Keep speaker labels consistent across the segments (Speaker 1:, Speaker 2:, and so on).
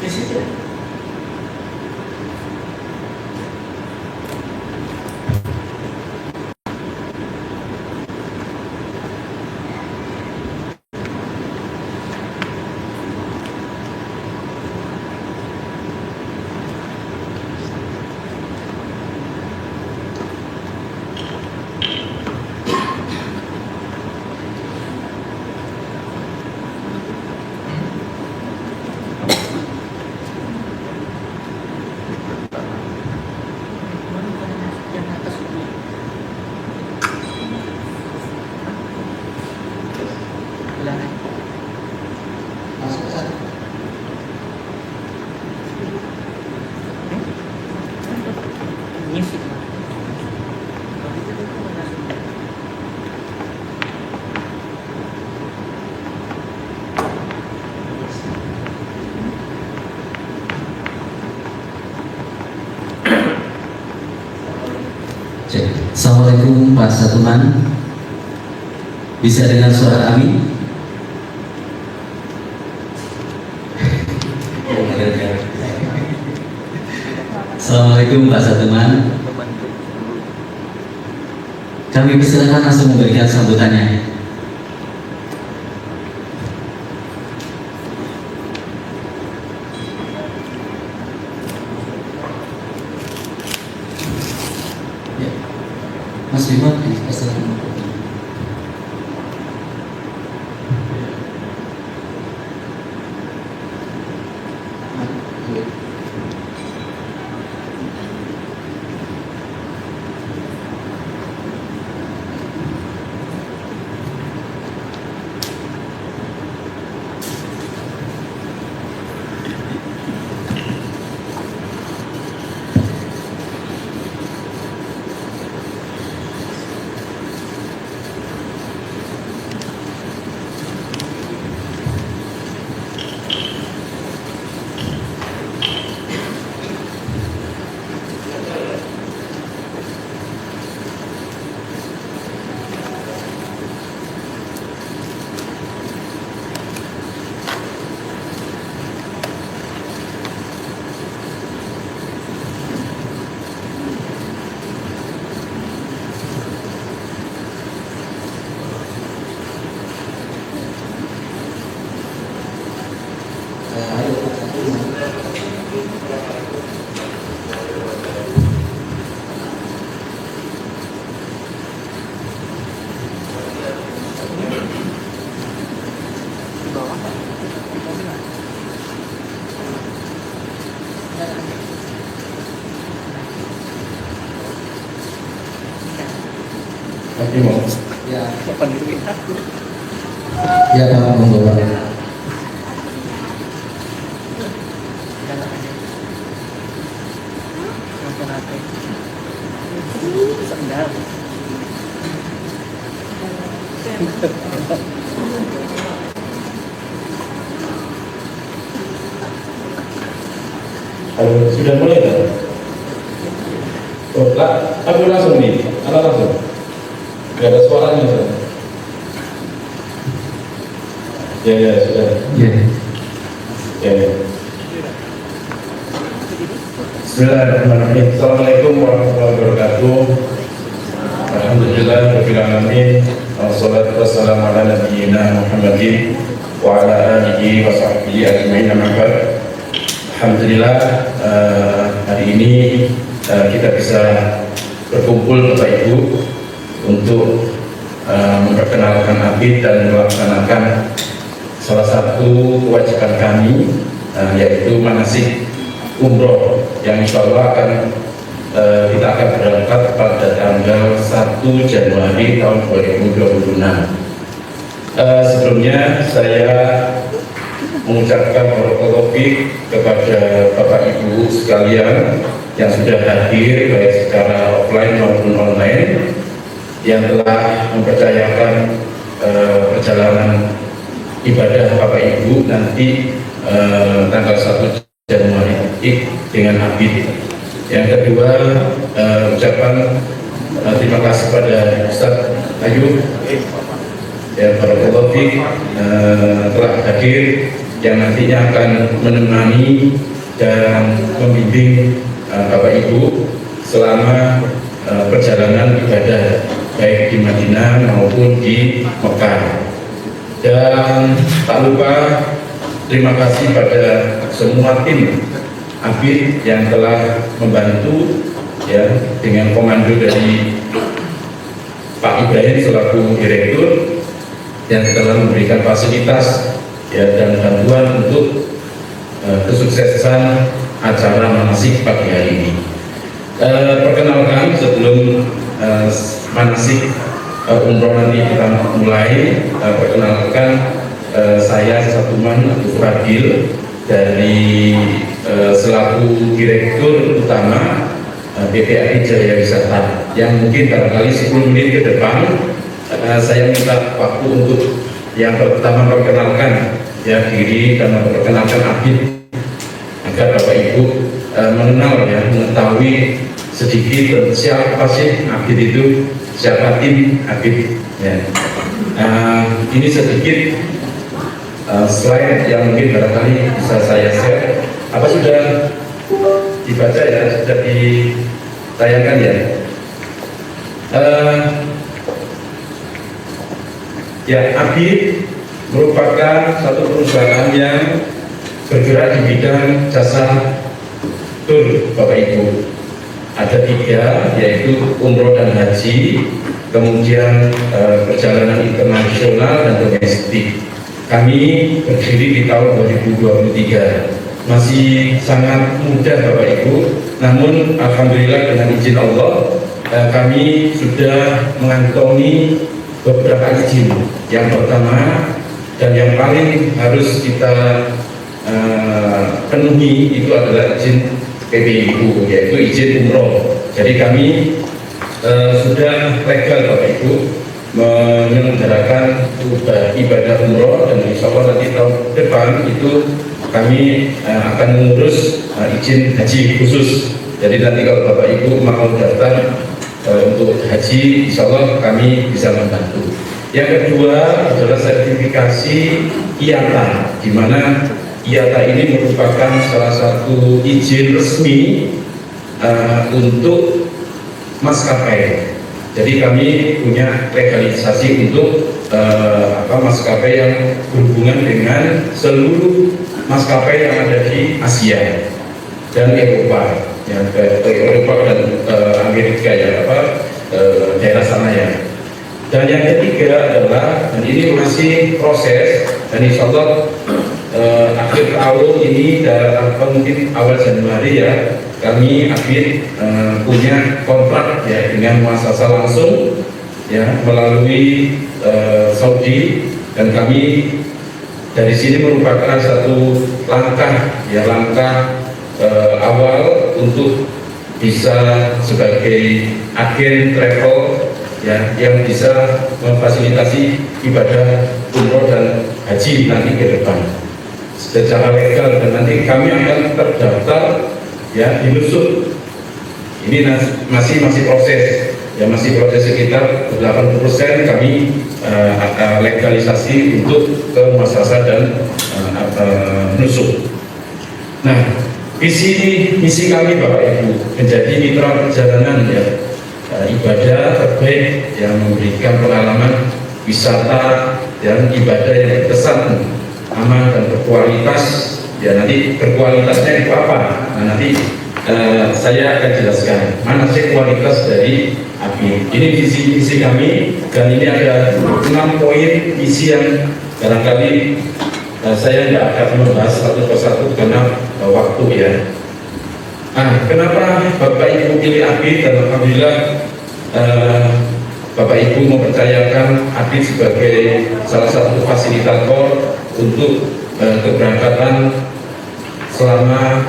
Speaker 1: situ.
Speaker 2: Assalamualaikum Pak Satuman. Bisa dengar suara kami? Assalamualaikum Pak Satuman. Kami persilakan langsung memberikan sambutannya. Mas Bima, persilakan. Ya, Pak Monggo.
Speaker 3: Halo, sudah mulai kan? Oh, aku langsung nih, langsung. Gak ada suaranya kan? Ya, sudah. Ya. Bismillahirrahmanirrahim. Assalamualaikum warahmatullahi wabarakatuh. Alhamdulillah rabbil alamin. Wassalatu wassalamu ala nabiyyina Muhammadin wa ala alihi wa sahbihi ajma'in. Alhamdulillah hari ini kita bisa berkumpul Bapak Ibu untuk memperkenalkan Abid dan melaksanakan salah satu kewajiban kami, yaitu manasik umroh yang insya Allah kita akan berangkat pada tanggal 1 Januari tahun 2026. Sebelumnya saya mengucapkan barakallahu kepada Bapak Ibu sekalian yang sudah hadir baik secara offline maupun online, yang telah mempercayakan perjalanan ibadah Bapak Ibu nanti tanggal 1 Januari dengan Abid. Yang kedua, ucapan terima kasih pada Ustaz Ayub yang barakallahu telah hadir yang nantinya akan menemani dan membimbing Bapak Ibu selama perjalanan ibadah baik di Madinah maupun di Mekah. Dan tak lupa terima kasih pada semua tim ABID yang telah membantu ya dengan komando dari Pak Ibrahim selaku direktur yang telah memberikan fasilitas ya dan bantuan untuk kesuksesan acara manasik pagi hari ini. Perkenalkan sebelum manasik umroh nanti kita mulai, perkenalkan saya Satuman Abdul Fadil dari selaku Direktur Utama PT ABID Jaya Wisata, yang mungkin barangkali 10 menit ke depan saya minta waktu untuk yang pertama perkenalkan ya diri dan memperkenalkan ABID agar Bapak Ibu mengenal ya, mengetahui sedikit siapa sih ABID itu, siapa tim ABID ya. Ini sedikit slide yang mungkin barangkali bisa saya share. Apa sudah dibaca ya, sudah ditayangkan ya? Ya, ABID merupakan satu perusahaan yang bergerak di bidang jasa tur Bapak Ibu. Ada 3, yaitu umroh dan haji, kemudian perjalanan internasional dan domestik. Kami berdiri di tahun 2023, masih sangat muda Bapak Ibu, namun alhamdulillah dengan izin Allah kami sudah mengantongi beberapa izin. Yang pertama dan yang paling harus kita penuhi itu adalah izin PPIU, yaitu izin umroh. Jadi kami sudah legal Bapak Ibu menyelenggarakan ibadah umroh, dan insya Allah nanti tahun depan itu kami akan mengurus izin haji khusus. Jadi nanti kalau Bapak Ibu mau daftar untuk haji, insya Allah kami bisa membantu. Yang kedua adalah sertifikasi IATA, di mana IATA ini merupakan salah satu izin resmi untuk maskapai. Jadi kami punya legalisasi untuk maskapai yang berhubungan dengan seluruh maskapai yang ada di Asia dan Eropa, ya, Eropa dan Amerika ya, daerah sana ya. Dan yang ketiga adalah, dan ini masih proses, dan insya Allah akhir tahun ini atau mungkin awal Januari ya, kami ABID punya kontrak ya dengan muasasa langsung ya melalui Saudi, dan kami dari sini merupakan satu langkah ya, langkah awal untuk bisa sebagai agen travel ya yang bisa memfasilitasi ibadah umroh dan haji nanti ke depan secara legal, dan nanti kami akan terdaftar ya di Nusuk. Ini masih proses ya, masih proses sekitar 80% kami legalisasi untuk ke muasasa dan Nusuk. Nah, misi kami Bapak Ibu menjadi mitra perjalanan ya ibadah terbaik yang memberikan pengalaman wisata dan ibadah yang berkesan, aman dan berkualitas. Ya nanti berkualitasnya itu apa? Nah, nanti saya akan jelaskan mana sih kualitas dari ABID. Ini visi kami, dan ini ada 6 poin misi yang barangkali saya tidak akan membahas satu persatu karena waktu ya. Kenapa Bapak Ibu pilih ABID, dan alhamdulillah Bapak Ibu mempercayakan ABID sebagai salah satu fasilitator untuk keberangkatan selama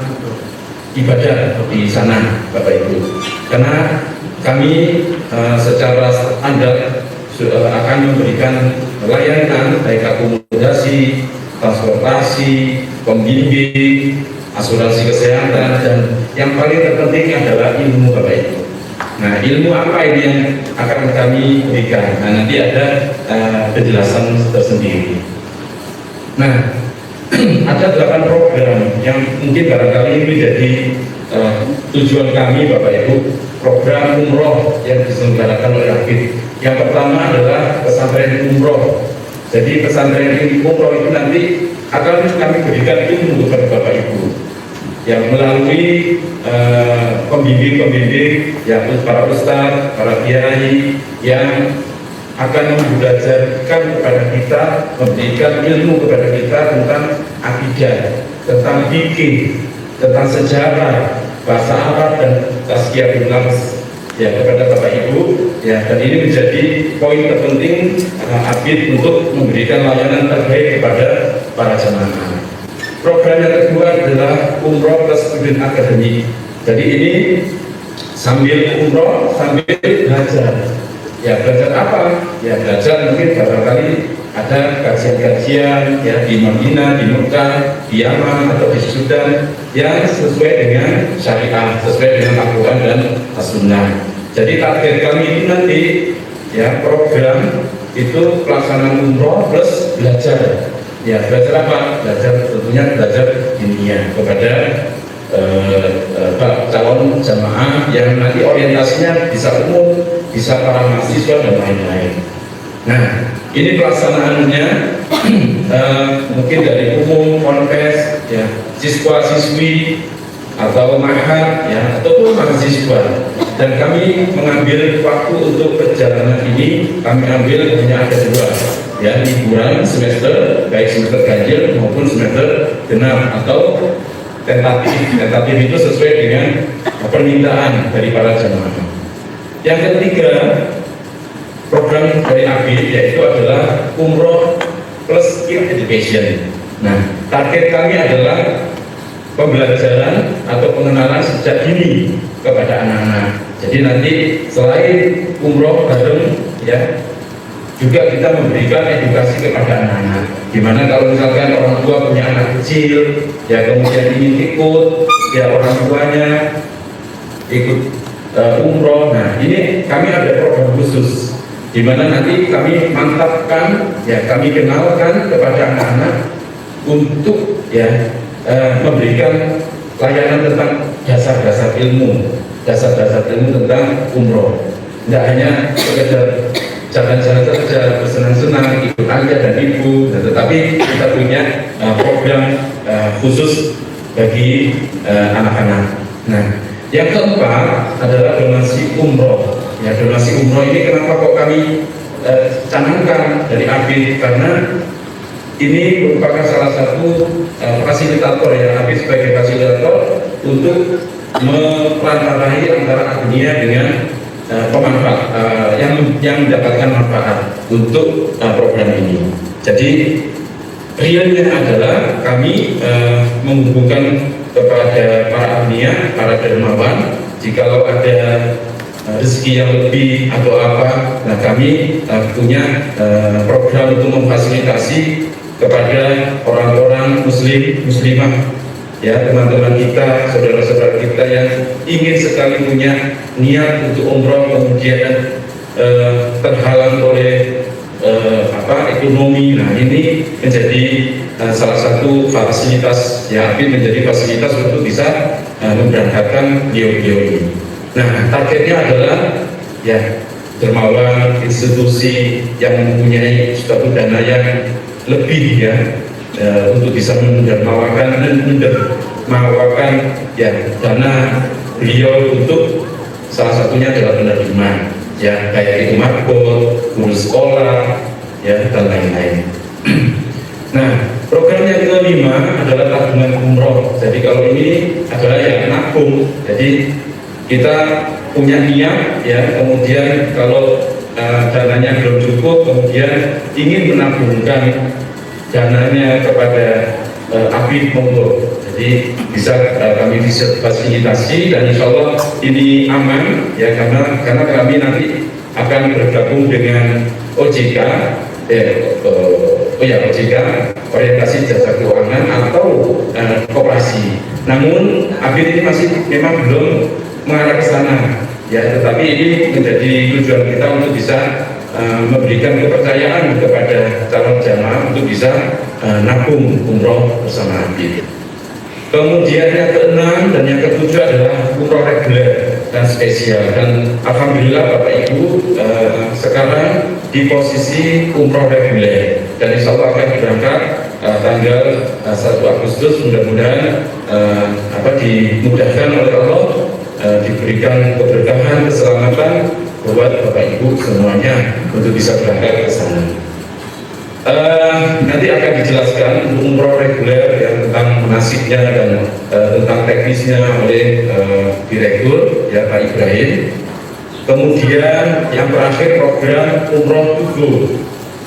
Speaker 3: ibadah di sana Bapak Ibu. Karena kami secara standar akan memberikan layanan baik akomodasi, transportasi, pembimbing, asuransi kesehatan, dan yang paling terpenting adalah ilmu Bapak Ibu. Nah, ilmu apa ini yang akan kami berikan? Nah, nanti ada penjelasan tersendiri. Nah, ada 8 program yang mungkin barangkali ini menjadi tujuan kami Bapak Ibu. Program umroh yang diselenggarakan oleh AFID. Yang pertama adalah pesantren umroh. Jadi pesantren umroh itu nanti akan kami berikan ilmu kepada Bapak Ibu yang melalui pembimbing-pembimbing, ya para ustadz, para kiai yang akan mengajarkan kepada kita, memberikan ilmu kepada kita tentang akidah, tentang fikih, tentang sejarah, bahasa Arab dan tazkiyatun nafs, ya kepada Bapak Ibu, ya. Dan ini menjadi poin terpenting AFID untuk memberikan layanan terbaik kepada para jemaah. Program yang kedua adalah umroh plus student academy. Jadi ini sambil umroh sambil belajar. Ya belajar apa? Ya belajar mungkin barangkali ada kajian-kajian ya di Madinah, di Mekah, di Yaman atau di Sudan yang sesuai dengan syariah, sesuai dengan Al-Quran dan As-Sunnah. Jadi target kami ini nanti ya program itu pelaksanaan umroh plus belajar. Ya belajar apa? Belajar tentunya belajar diniyah kepada calon jamaah yang nanti orientasinya bisa umum, bisa para mahasiswa dan lain-lain. Nah, ini pelaksanaannya mungkin dari umum, konves, ya, siswa-siswi atau mahad, ya, ataupun mahasiswa. Dan kami mengambil waktu untuk perjalanan ini, kami ambil hanya ada 2, ya, liburan semester, baik semester ganjil maupun semester genap atau tentatif itu sesuai dengan permintaan dari para jemaah. Yang ketiga, program dari AFID yaitu adalah umroh plus skill education. Nah, target kami adalah pembelajaran atau pengenalan sejak dini kepada anak-anak. Jadi nanti selain umroh bareng, ya, juga kita memberikan edukasi kepada anak-anak. Gimana kalau misalkan orang tua punya anak kecil, ya kemudian ingin ikut, ya orang tuanya ikut umroh. Nah, ini kami ada program khusus, di mana nanti kami mantapkan, ya kami kenalkan kepada anak-anak untuk ya memberikan layanan tentang dasar-dasar ilmu tentang umroh. Tidak hanya sekedar jalan-jalan saja, bersenang-senang, ikut ayah dan ibu, tetapi kita punya program khusus bagi anak-anak. Nah, yang keempat adalah donasi umroh. Ya, donasi umroh ini kenapa kok kami canangkan dari AFID? Karena ini merupakan salah satu fasilitator, ya, AFID sebagai fasilitator untuk memerantarai antara dunia dengan pemanfaat yang mendapatkan manfaat untuk program ini. Jadi realnya adalah kami menghubungkan kepada para agnia, para dermawan, jikalau ada rezeki yang lebih atau apa, nah kami punya program untuk memfasilitasi kepada orang-orang muslimah, ya, teman-teman kita, saudara-saudara kita yang ingin sekali punya niat untuk umroh kemudian terhalang oleh ekonomi. Nah, ini menjadi salah satu fasilitas, ya, AFID menjadi fasilitas untuk bisa memberangkatkan beliau-beliau ini. Nah, targetnya adalah ya dermawan, institusi yang mempunyai suatu dana yang lebih, ya, untuk bisa mendermawakan ya dana beliau untuk salah satunya adalah penerima, ya, kayak itu marbot, guru sekolah, ya, dan lain-lain. Nah, program yang kelima adalah tabungan umroh. Jadi kalau ini adalah yang nabung. Jadi kita punya niat, ya, kemudian kalau dananya belum cukup, kemudian ingin menabungkan dananya kepada AFID monggo. Jadi bisa kami fasilitasi dan insya Allah ini aman, ya, karena kami nanti akan bergabung dengan OJK, OJK, orientasi jasa keuangan atau koperasi. Namun AFID ini masih memang belum mengarah ke sana, ya, tetapi ini menjadi tujuan kita untuk bisa memberikan kepercayaan kepada calon jamaah untuk bisa nabung umroh bersama Habib. Kemudian yang keenam dan yang ketujuh adalah umroh reguler dan spesial, dan alhamdulillah Bapak Ibu sekarang di posisi umroh reguler, dan insya Allah akan berangkat tanggal 1 Agustus. Mudah-mudahan dimudahkan oleh Allah, diberikan keberkahan, keselamatan buat Bapak Ibu semuanya untuk bisa berangkat ke sana. Nanti akan dijelaskan untuk umroh reguler yang tentang nasibnya dan tentang teknisnya oleh Direktur ya Pak Ibrahim. Kemudian yang terakhir program umroh tubuh.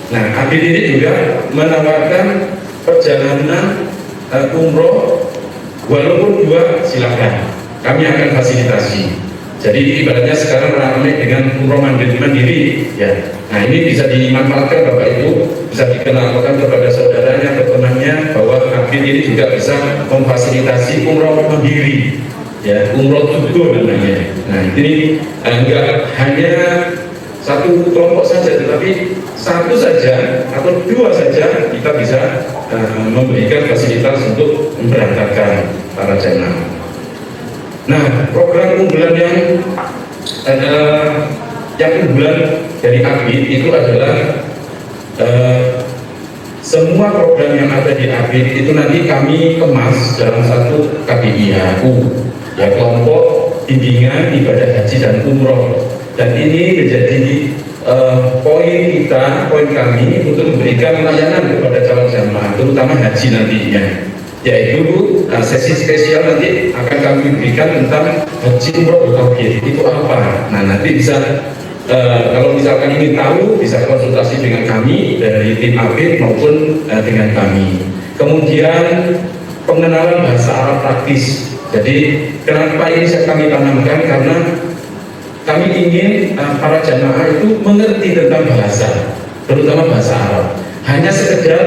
Speaker 3: Nah, Habib ini juga menawarkan perjalanan umroh walaupun 2 silakan, kami akan fasilitasi. Jadi ibaratnya sekarang ramai dengan umroh mandiri ya. Nah, ini bisa dimanfaatkan Bapak Ibu, bisa dikenalkan kepada saudaranya, ke temannya, bahwa Habib ini juga bisa memfasilitasi umroh mandiri ya, umroh tubuh namanya. Nah, ini enggak hanya satu kelompok saja, tetapi satu saja atau 2 saja kita bisa memberikan fasilitas untuk memberangkatkan para jemaah. Nah, program unggulan yang unggulan dari Habib itu adalah semua program yang ada di Habib itu nanti kami kemas dalam satu KBIHU ya, kelompok bimbingan ibadah haji dan umroh, dan ini menjadi poin kami untuk memberikan layanan kepada calon jamaah terutama haji nantinya, yaitu sesi spesial nanti akan kami berikan tentang haji umroh bertauhid itu apa. Nah, nanti bisa kalau misalkan ingin tahu bisa konsultasi dengan kami dari tim Habib maupun dengan kami. Kemudian pengenalan bahasa Arab praktis. Jadi kenapa ini kami tanamkan, karena kami ingin para jamaah itu mengerti tentang bahasa, terutama bahasa Arab. Hanya sekedar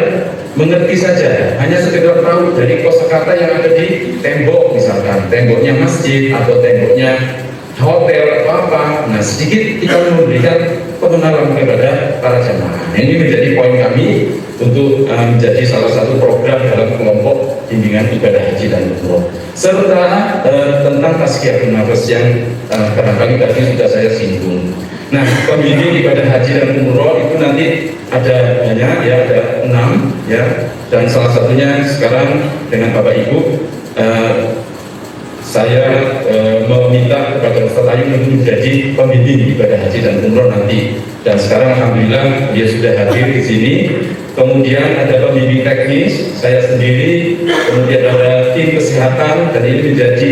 Speaker 3: mengerti saja, hanya sekedar tahu dari kosakata yang ada di tembok, misalkan temboknya masjid atau temboknya hotel atau apa. Nah, sedikit kita memberikan pengenalan kepada para jamaah. Ini menjadi poin kami untuk menjadi salah satu program dalam kelompok bimbingan ibadah haji dan umroh, serta tentang tazkiyatun nafs yang barangkali tadi sudah saya singgung. Nah, pembimbing ibadah haji dan umroh itu nanti ada banyak ya, ada 6 ya, dan salah satunya sekarang dengan Bapak Ibu saya meminta kepada Ustaz Ayu untuk menjadi pembimbing ibadah haji dan umroh nanti, dan sekarang alhamdulillah dia sudah hadir di sini. Kemudian ada pembimbing teknis saya sendiri, kemudian ada tim kesehatan, dan ini menjadi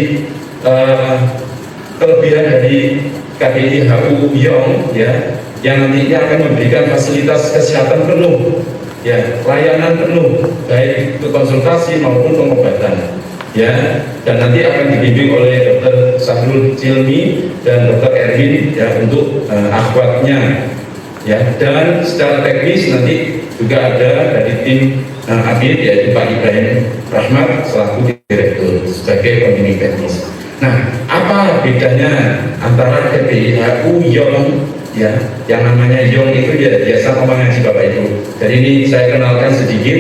Speaker 3: kelebihan dari KBIHU Yong ya, yang nantinya akan memberikan fasilitas kesehatan penuh ya, layanan penuh baik itu konsultasi maupun pengobatan ya, dan nanti akan dibimbing oleh Dr. Sahrul Cilmi dan Dr. Erwin ya untuk akhwatnya ya, dan secara teknis nanti juga ada dari tim Habib yaitu Pak Ibrahim Rahmat selaku direktur sebagai pembimbing teknis. Nah, apa bedanya antara KBIHU Yong ya, yang namanya Yong itu ya biasa ngomong ngaji Bapak Ibu. Jadi ini saya kenalkan sedikit.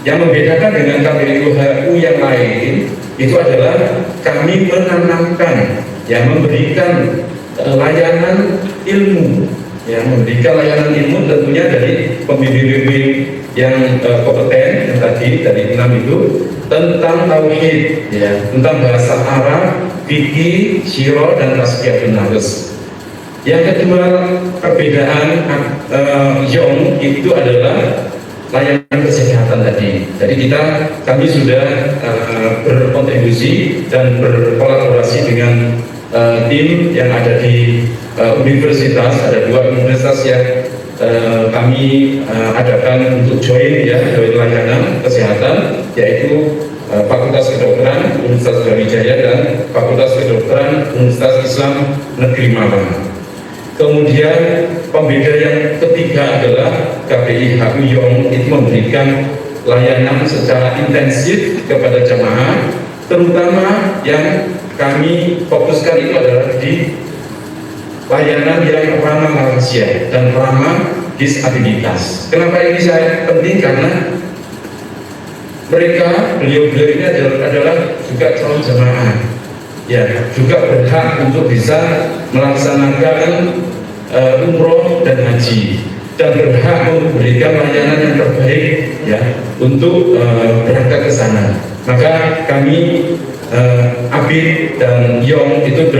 Speaker 3: Yang membedakan dengan KBIHU yang lain itu adalah kami menanamkan yang memberikan layanan ilmu, yang memberikan layanan ilmu tentunya dari pembimbing-pembimbing yang kompeten yang tadi dari 6 itu tentang tauhid ya, tentang bahasa Arab, fikih, syirah, dan tazkiyatun nafs. Yang kedua perbedaan Yong itu adalah layanan kesehatan tadi. Jadi kami sudah berkontribusi dan berkolaborasi dengan tim yang ada di universitas. Ada 2 universitas yang kami adakan untuk join layanan kesehatan, yaitu Fakultas Kedokteran Universitas Brawijaya dan Fakultas Kedokteran Universitas Islam Negeri Malang. Kemudian pembeda yang ketiga adalah KBIHU Yong itu memberikan layanan secara intensif kepada jamaah, terutama yang kami fokuskan itu adalah di layanan yang ramah lansia dan ramah disabilitas. Kenapa ini saya penting? Karena beliau-beliau ini adalah juga calon jemaah, ya, juga berhak untuk bisa melaksanakan umroh dan haji, dan berhak memberikan layanan yang terbaik, ya, untuk berangkat ke sana. Maka kami Abid dan Yong itu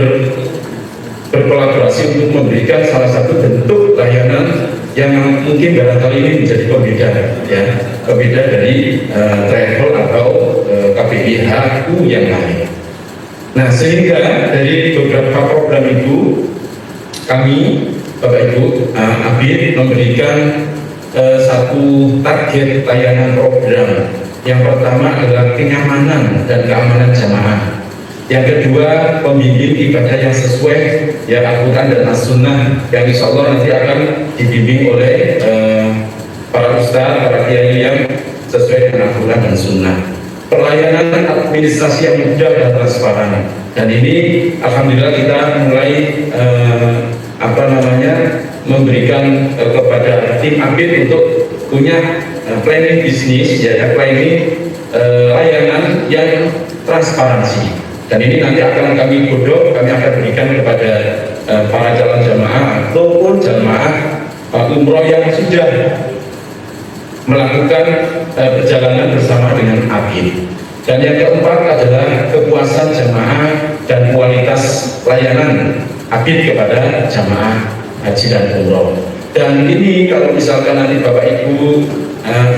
Speaker 3: berkolaborasi untuk memberikan salah satu bentuk layanan yang mungkin barangkali ini menjadi pembeda, ya, pembeda dari travel atau KPIHU yang lain. Nah, sehingga dari beberapa program itu kami, Bapak Ibu, Abid memberikan satu target layanan program. Yang pertama adalah kenyamanan dan keamanan jamaah. Yang kedua, pembimbing ibadah yang sesuai, ya, Al-Quran dan As-Sunnah, yang insya Allah nanti akan dibimbing oleh para ustaz, para kiai yang sesuai dengan Al-Quran dan Sunnah. Pelayanan administrasi yang mudah dan transparan. Dan ini alhamdulillah kita mulai memberikan kepada tim Abid untuk punya planning bisnis, ya, planning layanan yang transparansi. Dan ini nanti akan kami godok, kami akan berikan kepada para calon jamaah ataupun jamaah umroh yang sudah melakukan perjalanan bersama dengan Abid. Dan yang keempat adalah kepuasan jamaah dan kualitas layanan Abid kepada jamaah haji dan umroh. Dan ini kalau misalkan nanti Bapak Ibu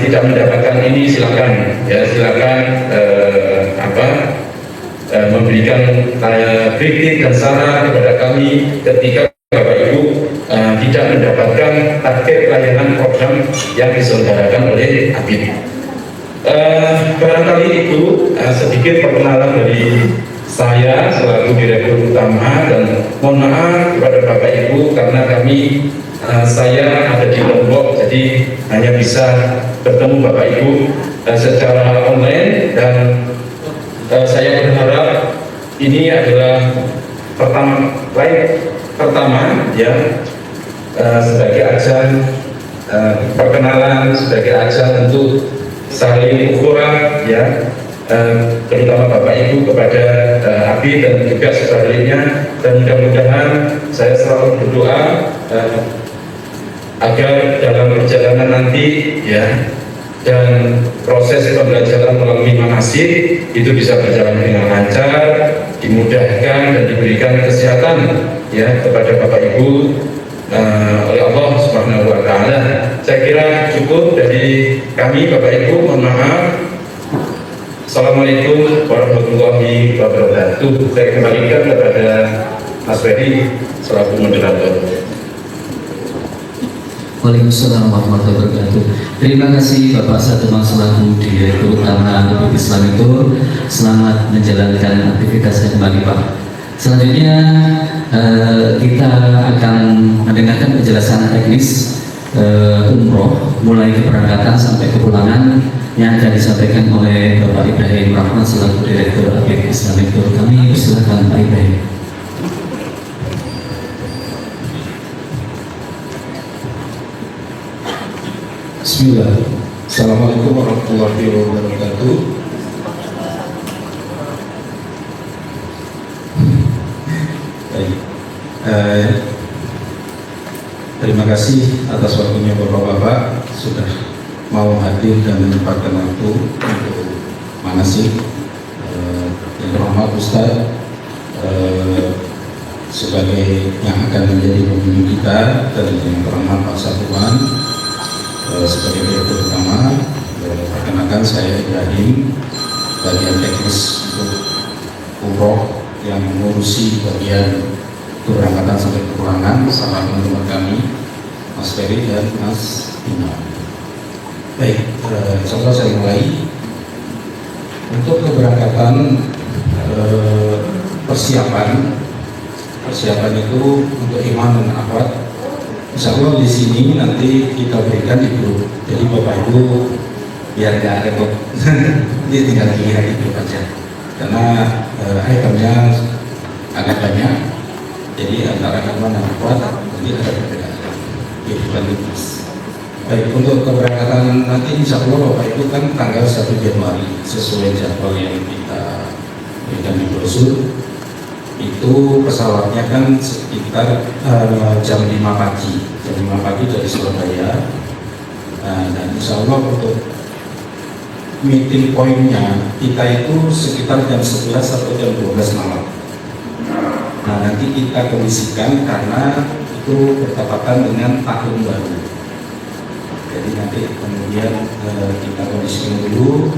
Speaker 3: tidak mendapatkan ini, silakan, ya, silakan memberikan kritik dan saran kepada kami ketika Bapak Ibu tidak mendapatkan target layanan program yang diselenggarakan oleh Abid. Barangkali itu sedikit perkenalan dari saya selaku Direktur Utama, dan mohon maaf kepada Bapak Ibu karena saya ada di Lombok, jadi hanya bisa bertemu Bapak Ibu secara online, dan saya berharap ini adalah pertama, ya, sebagai ajang perkenalan, sebagai ajang untuk saling ukhuwah, ya, terutama Bapak Ibu kepada Abid dan juga sebaliknya. Dan mudah-mudahan saya selalu berdoa agar dalam perjalanan nanti, ya, dan proses pembelajaran melalui manasik itu bisa berjalan dengan lancar, dimudahkan dan diberikan kesehatan, ya, kepada Bapak Ibu oleh Allah Subhanahu wa Ta'ala. Saya kira cukup dari kami, Bapak Ibu. Mohon maaf. Assalamualaikum warahmatullahi wabarakatuh. Saya kembalikan kepada Mas Ferry selaku moderator.
Speaker 2: Waalaikumsalam warahmatullahi wabarakatuh. Terima kasih Bapak Satema selaku Direktur Utama Abid Islamic Tour. Selamat menjalankan aktivitasnya kembali, Pak. Selanjutnya kita akan mendengarkan penjelasan teknis umroh mulai keberangkatan sampai kepulangan yang akan disampaikan oleh Bapak Ibrahim Rahman selaku Direktur Abid Islamic Tour. Kami persilakan Pak Ibrahim.
Speaker 1: Bismillah. Assalamualaikum warahmatullahi wabarakatuh. Baik. Terima kasih atas waktunya Bapak-bapak sudah mau hadir dan menyempatkan waktu untuk manasik. Yang terhormat Ustaz sebagai yang akan menjadi pemimpin kita, dan yang terhormat Pak Satuan sebagai Direktur Utama. Perkenalkan, saya Ibrahim, bagian teknis untuk umroh yang mengurusi bagian keberangkatan sampai kepulangan sama teman-teman kami, Mas Ferry dan Mas Bima. Baik, insya saya mulai. Untuk keberangkatan, persiapan itu untuk iman dan akhwat. Insya Allah di sini nanti kita berikan di grup. Jadi Bapak Ibu biar nggak repot, dia tinggal lihat di grup aja. Karena itemnya agak banyak. Jadi antara iman dan kuat jadi ada perbedaan. Itu lintas. Baik, untuk keberangkatan nanti insya Allah Bapak Ibu kan tanggal 1 Januari sesuai jadwal yang kita berikan di brosur. Itu pesawatnya kan sekitar jam 5 pagi. Jam 5 pagi dari Surabaya. Dan insya Allah untuk meeting pointnya kita itu sekitar jam 11 atau jam 12 malam. Nah nanti kita kondisikan karena itu bertepatan dengan tahun baru. Jadi nanti kemudian kita kondisikan dulu.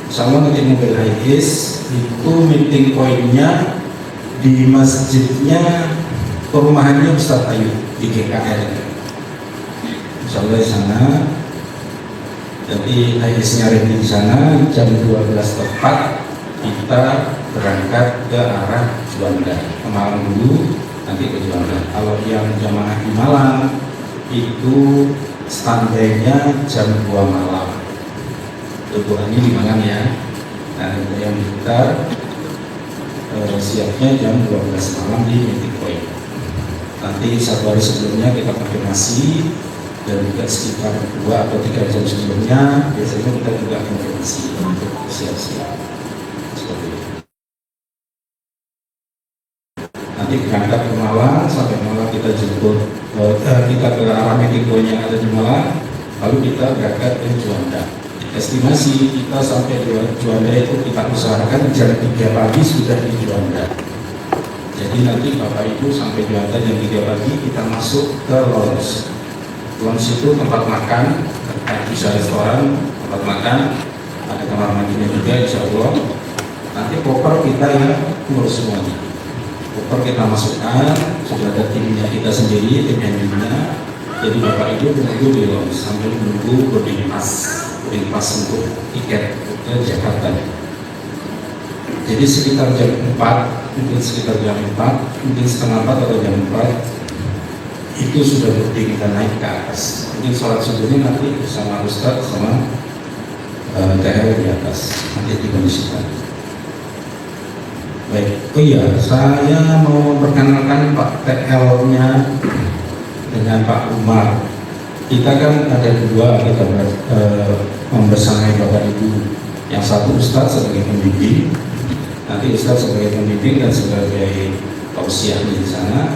Speaker 1: Sama nanti mobil Highis itu meeting pointnya di masjidnya perumahannya Ustaz Ayu di GKR. Insya Allah di sana. Jadi Highis-nya ready di sana jam 12 tepat kita berangkat ke arah Juanda. Ke Malang dulu, nanti ke Juanda. Kalau yang jamaah di Malang itu standby-nya jam 2 malam. Tujuannya di Malang ya. Nah, yang kita siapnya jam 12 malam di meeting point. Nanti 1 hari sebelumnya kita konfirmasi dan juga sekitar 2 atau 3 jam sebelumnya biasanya kita juga konfirmasi untuk siap-siap. Seperti itu. Nanti berangkat ke Malang, sampai Malang kita jemput kita ke arah meeting point yang ada di Malang, lalu kita berangkat ke Juanda. Estimasi kita sampai di Juanda itu kita usahakan jam 3 pagi sudah di Juanda. Jadi nanti Bapak Ibu sampai Juanda jam 3 pagi kita masuk ke lounge. Lounge itu tempat makan, bisa restoran, tempat makan, ada kamar mandinya juga insya Allah. Nanti koper kita yang ngurus semuanya. Koper kita masukkan, sudah ada timnya kita sendiri, tim handlingnya. Jadi Bapak Ibu menunggu di lounge sambil menunggu boarding pass untuk tiket ke Jakarta. Jadi sekitar jam 4, mungkin sekitar jam 4, mungkin setengah 4 atau jam 4 itu sudah boarding kita naik ke atas. Mungkin sholat subuhnya nanti bersama Ustadz sama TL di atas, nanti dikondisikan. Baik, oh iya, saya mau perkenalkan Pak TL-nya dengan Pak Umar. Kita kan ada dua, kita membersamai Bapak Ibu. Yang satu Ustadz sebagai pembimbing, nanti Ustadz sebagai pembimbing dan sebagai tausiah di sana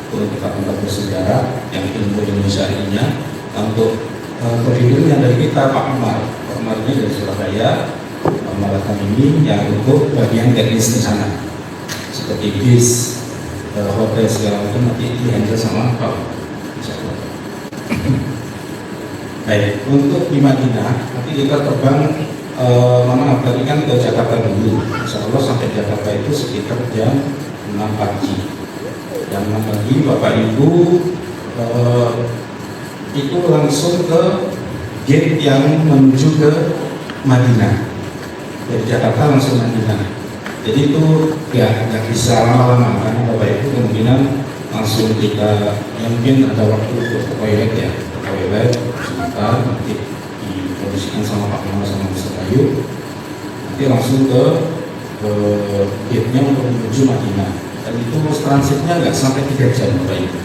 Speaker 1: untuk tempat bersejarah yang ilmu syariahnya. Untuk pembimbingnya dari kita Pak Umar. Pak Umar ini dari Surabaya. Malakan ini yang untuk bagian teknis di sana seperti bis, hotel segala macam nanti dihandle sama Pak. Baik, untuk di Madinah nanti kita terbang tadi kan ke Jakarta dulu. Insya Allah sampai Jakarta itu sekitar jam 6 pagi. Jam 6 pagi Bapak Ibu itu langsung ke gate yang menuju ke Madinah. Dari Jakarta langsung Madinah. Jadi itu ya nggak bisa lama-lama karena Bapak Ibu kemungkinan langsung kita mungkin ada waktu untuk ke toilet ya, ke toilet sebentar nanti dikondisikan sama Pak Mama sama Ustaz Ayu. Nanti langsung ke gate-nya untuk menuju Madinah. Dan itu transitnya nggak sampai 3 jam Bapak Ibu.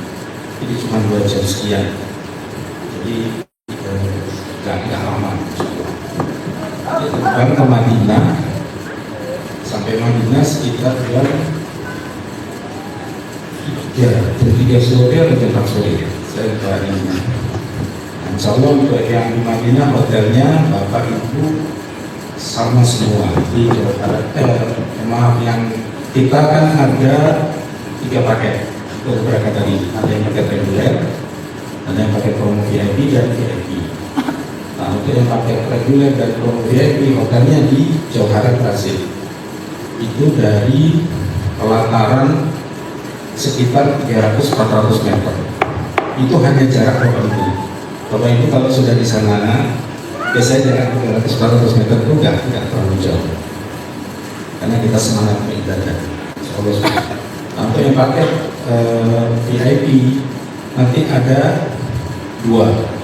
Speaker 1: Jadi cuma 2 jam sekian. Jadi nggak lama. Terbang ke Madinah, sampai Madinah sekitar jam 3 sore atau jam 4 sore. Saya lupa ini. Insya Allah untuk yang di Madinah hotelnya Bapak Ibu sama semua di Jawa Barat. Maaf, yang kita kan ada 3 paket untuk berangkat tadi. Ada yang paket reguler, ada yang pakai promo VIP dan VIP. Nah, untuk yang pakai reguler dan promo VIP hotelnya di Jawa Barat Brazil. Itu dari pelataran sekitar 300-400 meter. Itu hanya jarak Bapak Ibu. Bapak Ibu kalau sudah di sana, biasanya jarak 300-400 meter itu nggak terlalu jauh. Karena kita semangat beribadah. Nah, untuk yang pakai VIP nanti ada 2.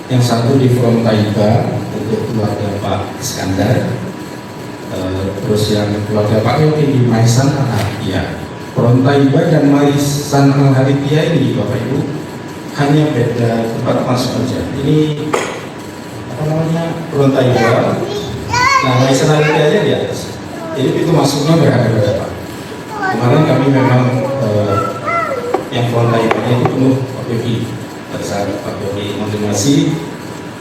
Speaker 1: Yang satu di Front Taiba untuk keluarga Pak Iskandar, terus yang keluarga Pak Yogi di Maisan Arabia. Frontaibah dan Marisan Al-Harithiyah ini Bapak Ibu hanya beda tempat masuk saja. Ini apa namanya, Frontaibah. Nah, Marisan Al-Harithiyah di atas. Jadi pintu masuknya berhadapan. Kemarin kami memang yang Frontaibahnya itu penuh Pak Yogi pada saat Pak Yogi konfirmasi,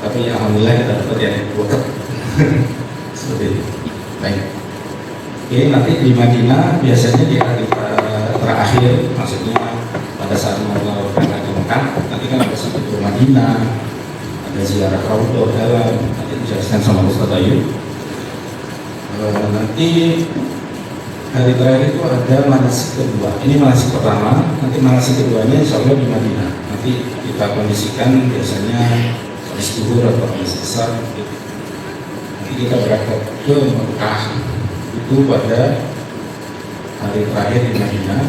Speaker 1: tapi alhamdulillah kita dapat yang buat seperti itu. Baik. Oke, nanti di Madinah biasanya di hari terakhir, maksudnya pada saat mau berangkat ke Mekah, nanti kan ada sampai ke Madinah, ada ziarah Raudhah dalam, nanti dijelaskan sama Ustaz Ayu. Nanti hari terakhir itu ada manasik kedua. Ini manasik pertama, nanti manasik keduanya insya Allah di Madinah. Nanti kita kondisikan biasanya habis zuhur atau habis asar. Nanti kita berangkat ke Mekah itu pada hari terakhir di Madinah.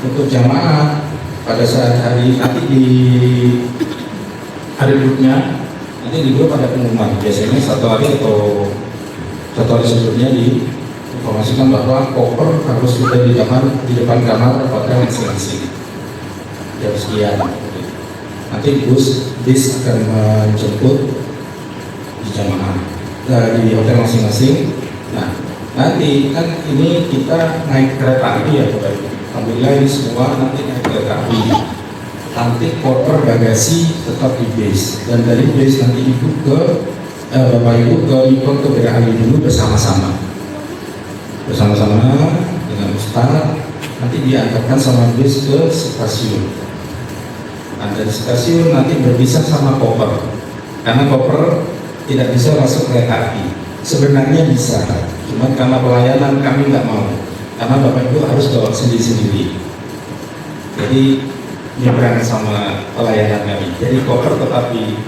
Speaker 1: Untuk jamaah pada saat hari nanti di hari berikutnya, nanti di grup ada pengumuman. Biasanya satu hari sebelumnya diinformasikan bahwa koper harus sudah di depan kamar hotel masing-masing jam sekian. Nanti bis akan menjemput di jamaah di hotel masing-masing. Nah, nanti kan ini kita naik kereta api ya Bapak Ibu. Alhamdulillah ini semua nanti naik kereta api. Nanti koper bagasi tetap di base, dan dari base nanti Ibu ke Bapak Ibu ke Geraha Ali dulu bersama-sama dengan Ustaz. Nanti diantarkan sama bis ke stasiun. Nah, dari stasiun nanti berpisah sama koper, karena koper tidak bisa masuk kereta api. Sebenarnya bisa, cuman karena pelayanan kami nggak mau, karena Bapak Ibu harus bawa sendiri-sendiri. Jadi nyebrang sama pelayanan kami. Jadi koper tetap di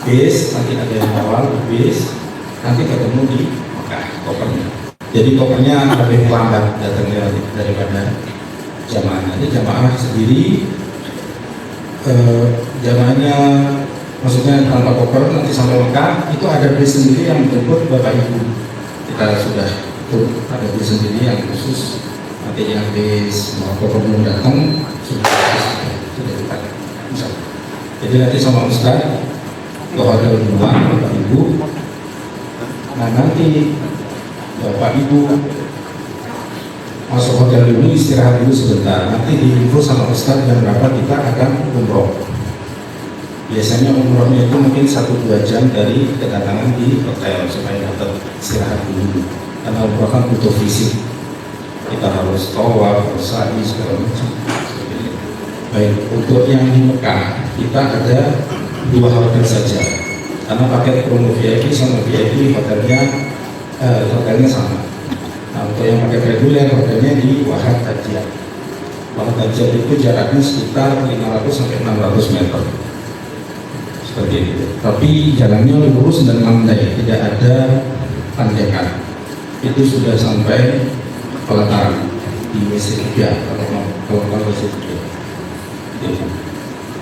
Speaker 1: base, nanti ada yang awal di base, nanti ketemu di Mekah kopernya. Jadi kopernya lebih lambat datangnya daripada jamaah. Nanti jamaah sendiri, jamaahnya maksudnya tanpa koper nanti sampai Mekah itu ada bis sendiri yang menjemput Bapak Ibu. Kita sudah ada bis sendiri yang khusus, nanti yang bis mau koper belum datang sudah kita. Jadi nanti sama Ustaz ke hotel duluan Bapak Ibu. Nah, nanti Bapak Ibu masuk hotel dulu, istirahat dulu sebentar. Nanti diinfo sama Ustaz jam berapa kita akan umroh. Biasanya umrohnya itu mungkin 1-2 jam dari kedatangan di hotel supaya dapat istirahat dulu. Karena umroh kan butuh fisik, kita harus tawaf, harus sa'i, segala macam. Baik, untuk yang di Mekah kita ada 2 hotel saja. Karena paket promo VIP sama VIP hotelnya sama. Nah, untuk yang paket reguler hotelnya di Wahad Tajiyah. Wahad Tajiyah itu jaraknya sekitar 500 sampai 600 meter. Seperti itu. Tapi jalannya lurus dan landai, tidak ada tanjakan. Itu sudah sampai pelataran di Mesir juga, kalau Mesir juga.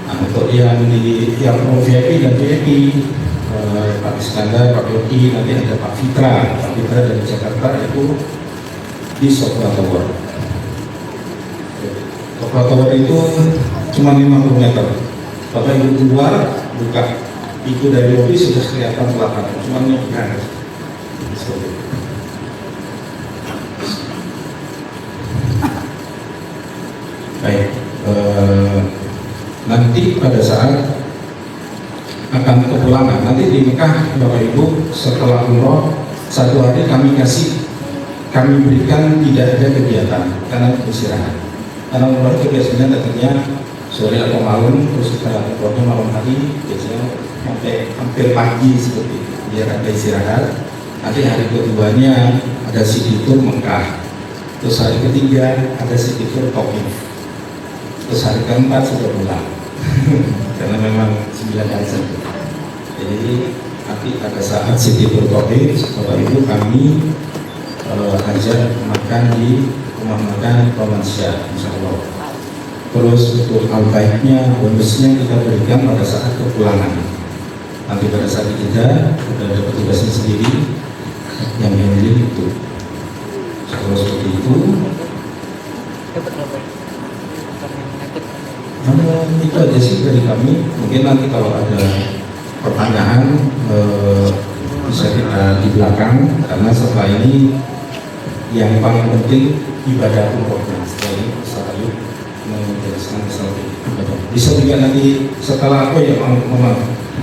Speaker 1: Nah, untuk yang VIP dan VIP, Pak Iskandar, Pak Yogi, nanti ada Pak Fitra dari Jakarta itu di Sofra Tower. Sofra Tower itu cuma 50 meter. Bapak Ibu keluar, buka itu dari lobi sudah kelihatan pelataran, cuma nyebrang. Baik, nanti pada saat akan kepulangan, nanti di Mekah Bapak Ibu setelah umroh 1 hari kami berikan tidak ada kegiatan karena istirahat. Karena umroh itu biasanya datangnya sore atau malam, terus kita umrohnya malam hari, biasanya sampai hampir pagi seperti itu, biar ada istirahat. Nanti hari keduanya ada city tour Mekah, terus hari ketiga ada city tour Taif, terus hari keempat sudah pulang. Karena memang 9 hari saja. Jadi nanti pada saat city tour Taif, Bapak Ibu kami ajak makan di rumah makan Romansyah, insya Allah. Terus untuk al-baiknya, bonusnya kita berikan pada saat kepulangan. Nanti pada saat kita sudah ada petugasnya sendiri yang memilih itu. Kalau seperti itu, Itu aja sih dari kami. Mungkin nanti kalau ada pertanyaan bisa kita di belakang, karena setelah ini yang paling penting ibadah umrohnya. Setelah ini Ustaz Ayub menjelaskan masalah ibadah. Bisa juga nanti setelah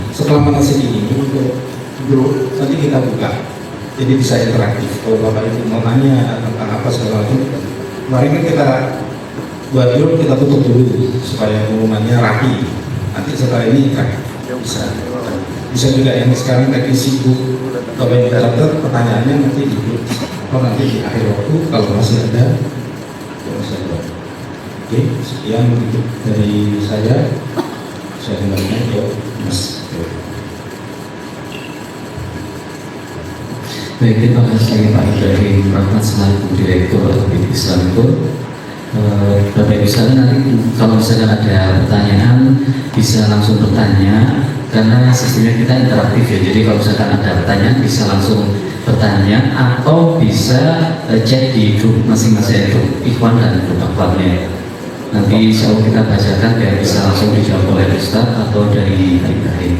Speaker 1: setelah manasik ini untuk grup nanti kita buka, jadi bisa interaktif. Kalau Bapak Ibu mau nanya tentang apa segala macam, kemarin kan kita buat grup, kita tutup dulu supaya pengumumannya rapi. Nanti setelah ini bisa juga yang sekarang lagi sibuk kalau yang catat pertanyaannya nanti di grup atau nanti di akhir waktu kalau masih ada. Oke, sekian dari saya kembalikan ke Mas.
Speaker 2: Baik, terima kasih Pak Ibrahim Rahmat selaku Direktur Akademi Islam itu. Bapak Ibu sekalian, nanti kalau misalkan ada pertanyaan bisa langsung bertanya, karena sistemnya kita interaktif ya. Jadi kalau misalkan ada pertanyaan bisa langsung bertanya atau bisa chat di grup masing-masing, grup Ikhwan dan grup akhwatnya. Nanti insya Allah kita bacakan biar bisa langsung dijawab oleh Ustaz atau dari Pak Ibrahim.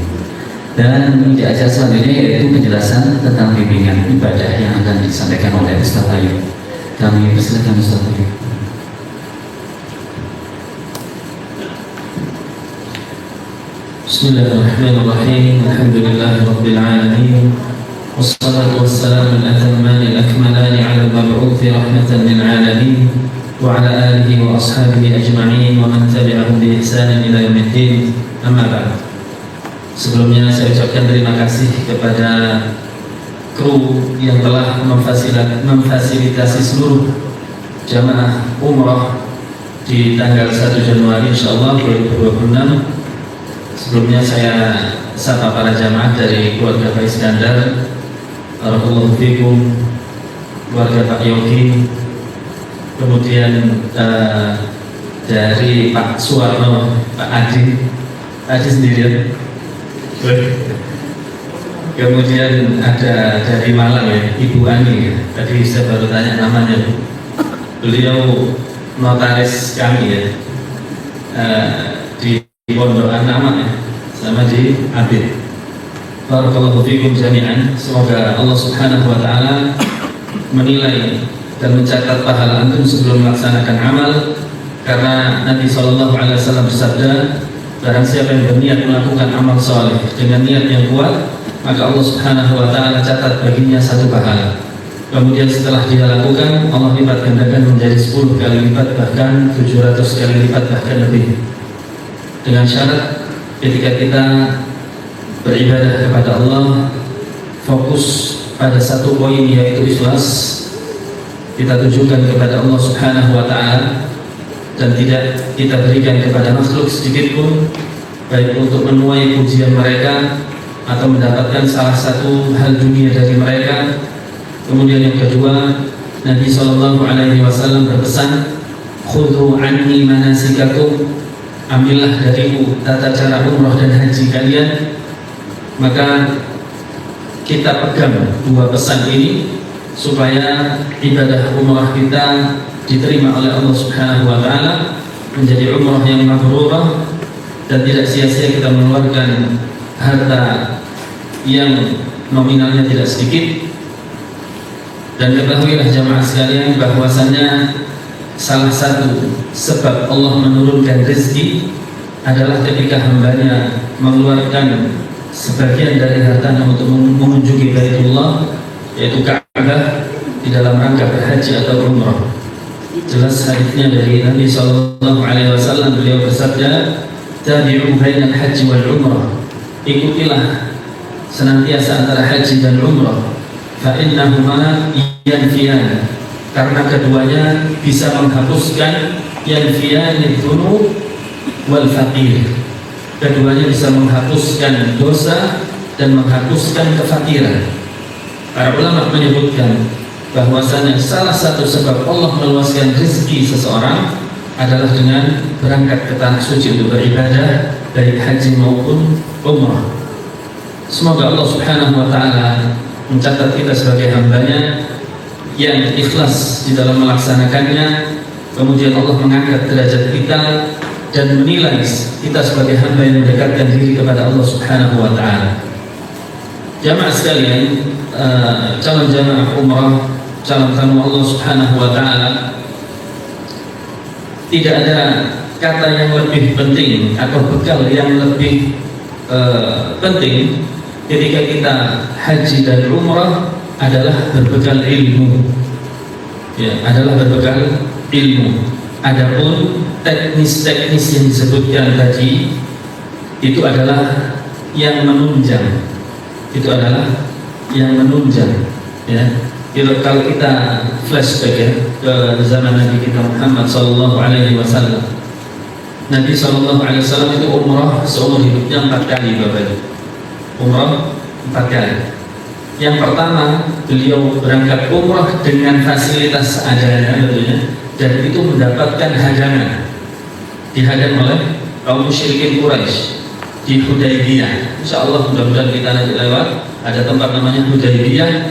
Speaker 2: Dan di acara selanjutnya yaitu penjelasan tentang bimbingan ibadah yang akan disampaikan oleh Ustaz Ayub. Kami persilakan Ustaz Ayub.
Speaker 4: Bismillahirrahmanirrahim. Alhamdulillahirabbil alamin. Wassalatu wassalamu al-atamman al-akmalan 'ala al-mab'uth rahmatan lil alamin wa 'ala alihi wa ashabihi ajma'in wa man tabi'ahum bi ihsan ila yaumiddin. Amma ba'd. Sebelumnya saya ucapkan terima kasih kepada kru yang telah memfasilitasi seluruh jamaah umrah di tanggal 1 Januari insyaallah 2026. Sebelumnya saya sapa para jamaah dari keluarga Pak Iskandar, barakallahu fikum, keluarga Pak Yogi, kemudian dari Pak Suwarno, Pak Adi sendirian, kemudian ada dari Malang ya, Ibu Ani ya. Tadi saya baru tanya namanya, beliau notaris kami ya, di Pondok An-Namak ya, sama di Abid. Barakallahu fikum jami'an. Semoga Allah Subhanahu wa taala menilai dan mencatat pahala antum sebelum melaksanakan amal, karena Nabi sallallahu alaihi wasallam bersabda, barang siapa yang berniat melakukan amal saleh dengan niat yang kuat, maka Allah Subhanahu wa taala catat baginya satu pahala. Kemudian setelah dia lakukan, Allah lipat gandakan menjadi 10 kali lipat, bahkan 700 kali lipat, bahkan lebih. Dengan syarat ketika kita beribadah kepada Allah fokus pada satu poin, yaitu ikhlas. Kita tujukan kepada Allah Subhanahu wa taala dan tidak kita berikan kepada makhluk sedikit pun, baik untuk menuai pujian mereka atau mendapatkan salah satu hal dunia dari mereka. Kemudian yang kedua, Nabi sallallahu alaihi wasallam berpesan, khudhu anni manasikakum, ambillah dariku tata cara umrah dan haji kalian. Maka kita pegang dua pesan ini supaya ibadah umrah kita diterima oleh Allah Subhanahu wa taala, menjadi umrah yang mabrurah dan tidak sia-sia kita mengeluarkan harta yang nominalnya tidak sedikit. Dan ketahuilah jamaah sekalian bahwasanya salah satu sebab Allah menurunkan rezeki adalah ketika hambanya mengeluarkan sebagian dari hartanya untuk mengunjungi Baitullah, yaitu Ka'bah, di dalam rangka berhaji atau umrah. Jelas hadisnya dari Nabi sallallahu alaihi wasallam, beliau bersabda, tabi'u bainal haji wal umrah, ikutilah senantiasa antara haji dan umrah, fa innahuma yanfiyan, karena keduanya bisa menghapuskan yanfiyanid dzunub wal faqir, keduanya bisa menghapuskan dosa dan menghapuskan kefakiran. Para ulama menyebutkan bahwasanya salah satu sebab Allah meluaskan rezeki seseorang adalah dengan berangkat ke tanah suci untuk beribadah, baik haji maupun umrah. Semoga Allah Subhanahu wa taala mencatat kita sebagai hambanya yang ikhlas di dalam melaksanakannya, kemudian Allah mengangkat derajat kita dan menilai kita sebagai hamba yang mendekatkan diri kepada Allah Subhanahu wa Ta'ala. Jamaah sekalian, calon jamaah umrah, calon tamu Allah Subhanahu wa Ta'ala, tidak ada kata yang lebih penting atau bekal yang lebih penting ketika kita haji dan umrah adalah berbekal ilmu. Ya, adalah berbekal ilmu. Adapun teknis-teknis yang disebutkan tadi itu adalah yang menunjang. Itu adalah yang menunjang. Ya, kalau kita flashback ya ke zaman Nabi kita Muhammad Sallallahu Alaihi Wasallam. Nabi Sallallahu Alaihi Wasallam itu umrah seumur hidupnya 4 kali, Bapak. Umrah 4 kali. Yang pertama, beliau berangkat umrah dengan fasilitas seadanya tentunya, dan itu mendapatkan hadangan. Dihadang oleh kaum musyrikin Quraisy di Hudaybiyah. Insyaallah mudah-mudahan kita nanti lewat, ada tempat namanya Hudaybiyah.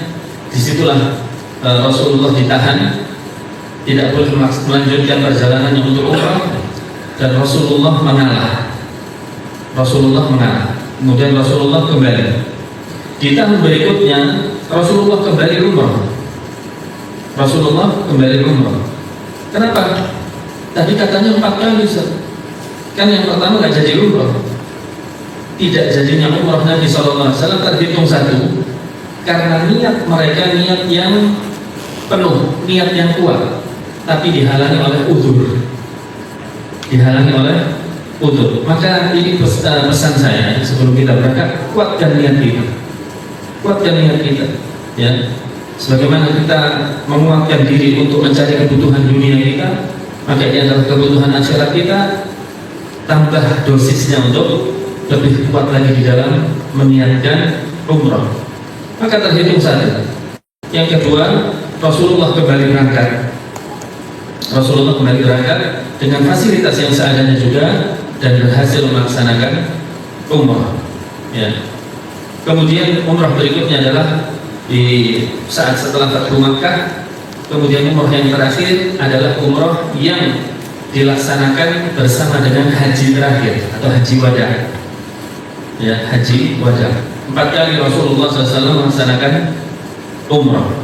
Speaker 4: Disitulah Rasulullah ditahan, tidak boleh melanjutkan perjalanannya untuk umrah, dan Rasulullah mengalah. Kemudian Rasulullah kembali. Di tahun berikutnya Rasulullah kembali umrah. Kenapa? Tadi katanya 4 kali, Ustaz. Kan yang pertama nggak jadi umrah. Tidak jadinya umrah Nabi SAW terhitung 1 karena niat mereka niat yang penuh, niat yang kuat, tapi dihalangi oleh udzur. Maka ini pesan saya sebelum kita berangkat, kuatkan niat kita, ya. Sebagaimana kita menguatkan diri untuk mencari kebutuhan dunia kita, maka ini adalah kebutuhan akhirat kita, tambah dosisnya untuk lebih kuat lagi di dalam meniatkan umrah. Maka terhitung 1. Yang kedua, Rasulullah kembali berangkat dengan fasilitas yang seadanya juga dan berhasil melaksanakan umrah. Ya. Kemudian umrah berikutnya adalah di saat setelah Fathu Makkah. Kemudian umrah yang terakhir adalah umrah yang dilaksanakan bersama dengan haji terakhir atau haji wada. Ya, haji wada. 4 kali Rasulullah SAW melaksanakan umrah.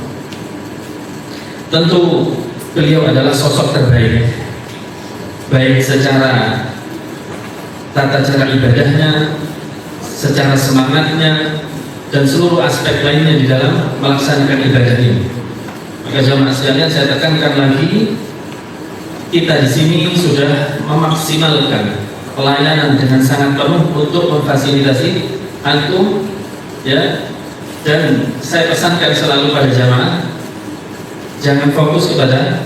Speaker 4: Tentu beliau adalah sosok terbaik, baik secara tata cara ibadahnya, secara semangatnya, dan seluruh aspek lainnya di dalam melaksanakan ibadah ini. Maka jamaah sekalian, saya tekankan lagi, kita di sini sudah memaksimalkan pelayanan dengan sangat penuh untuk memfasilitasi antum, ya. Dan saya pesankan selalu pada jamaah, jangan fokus kepada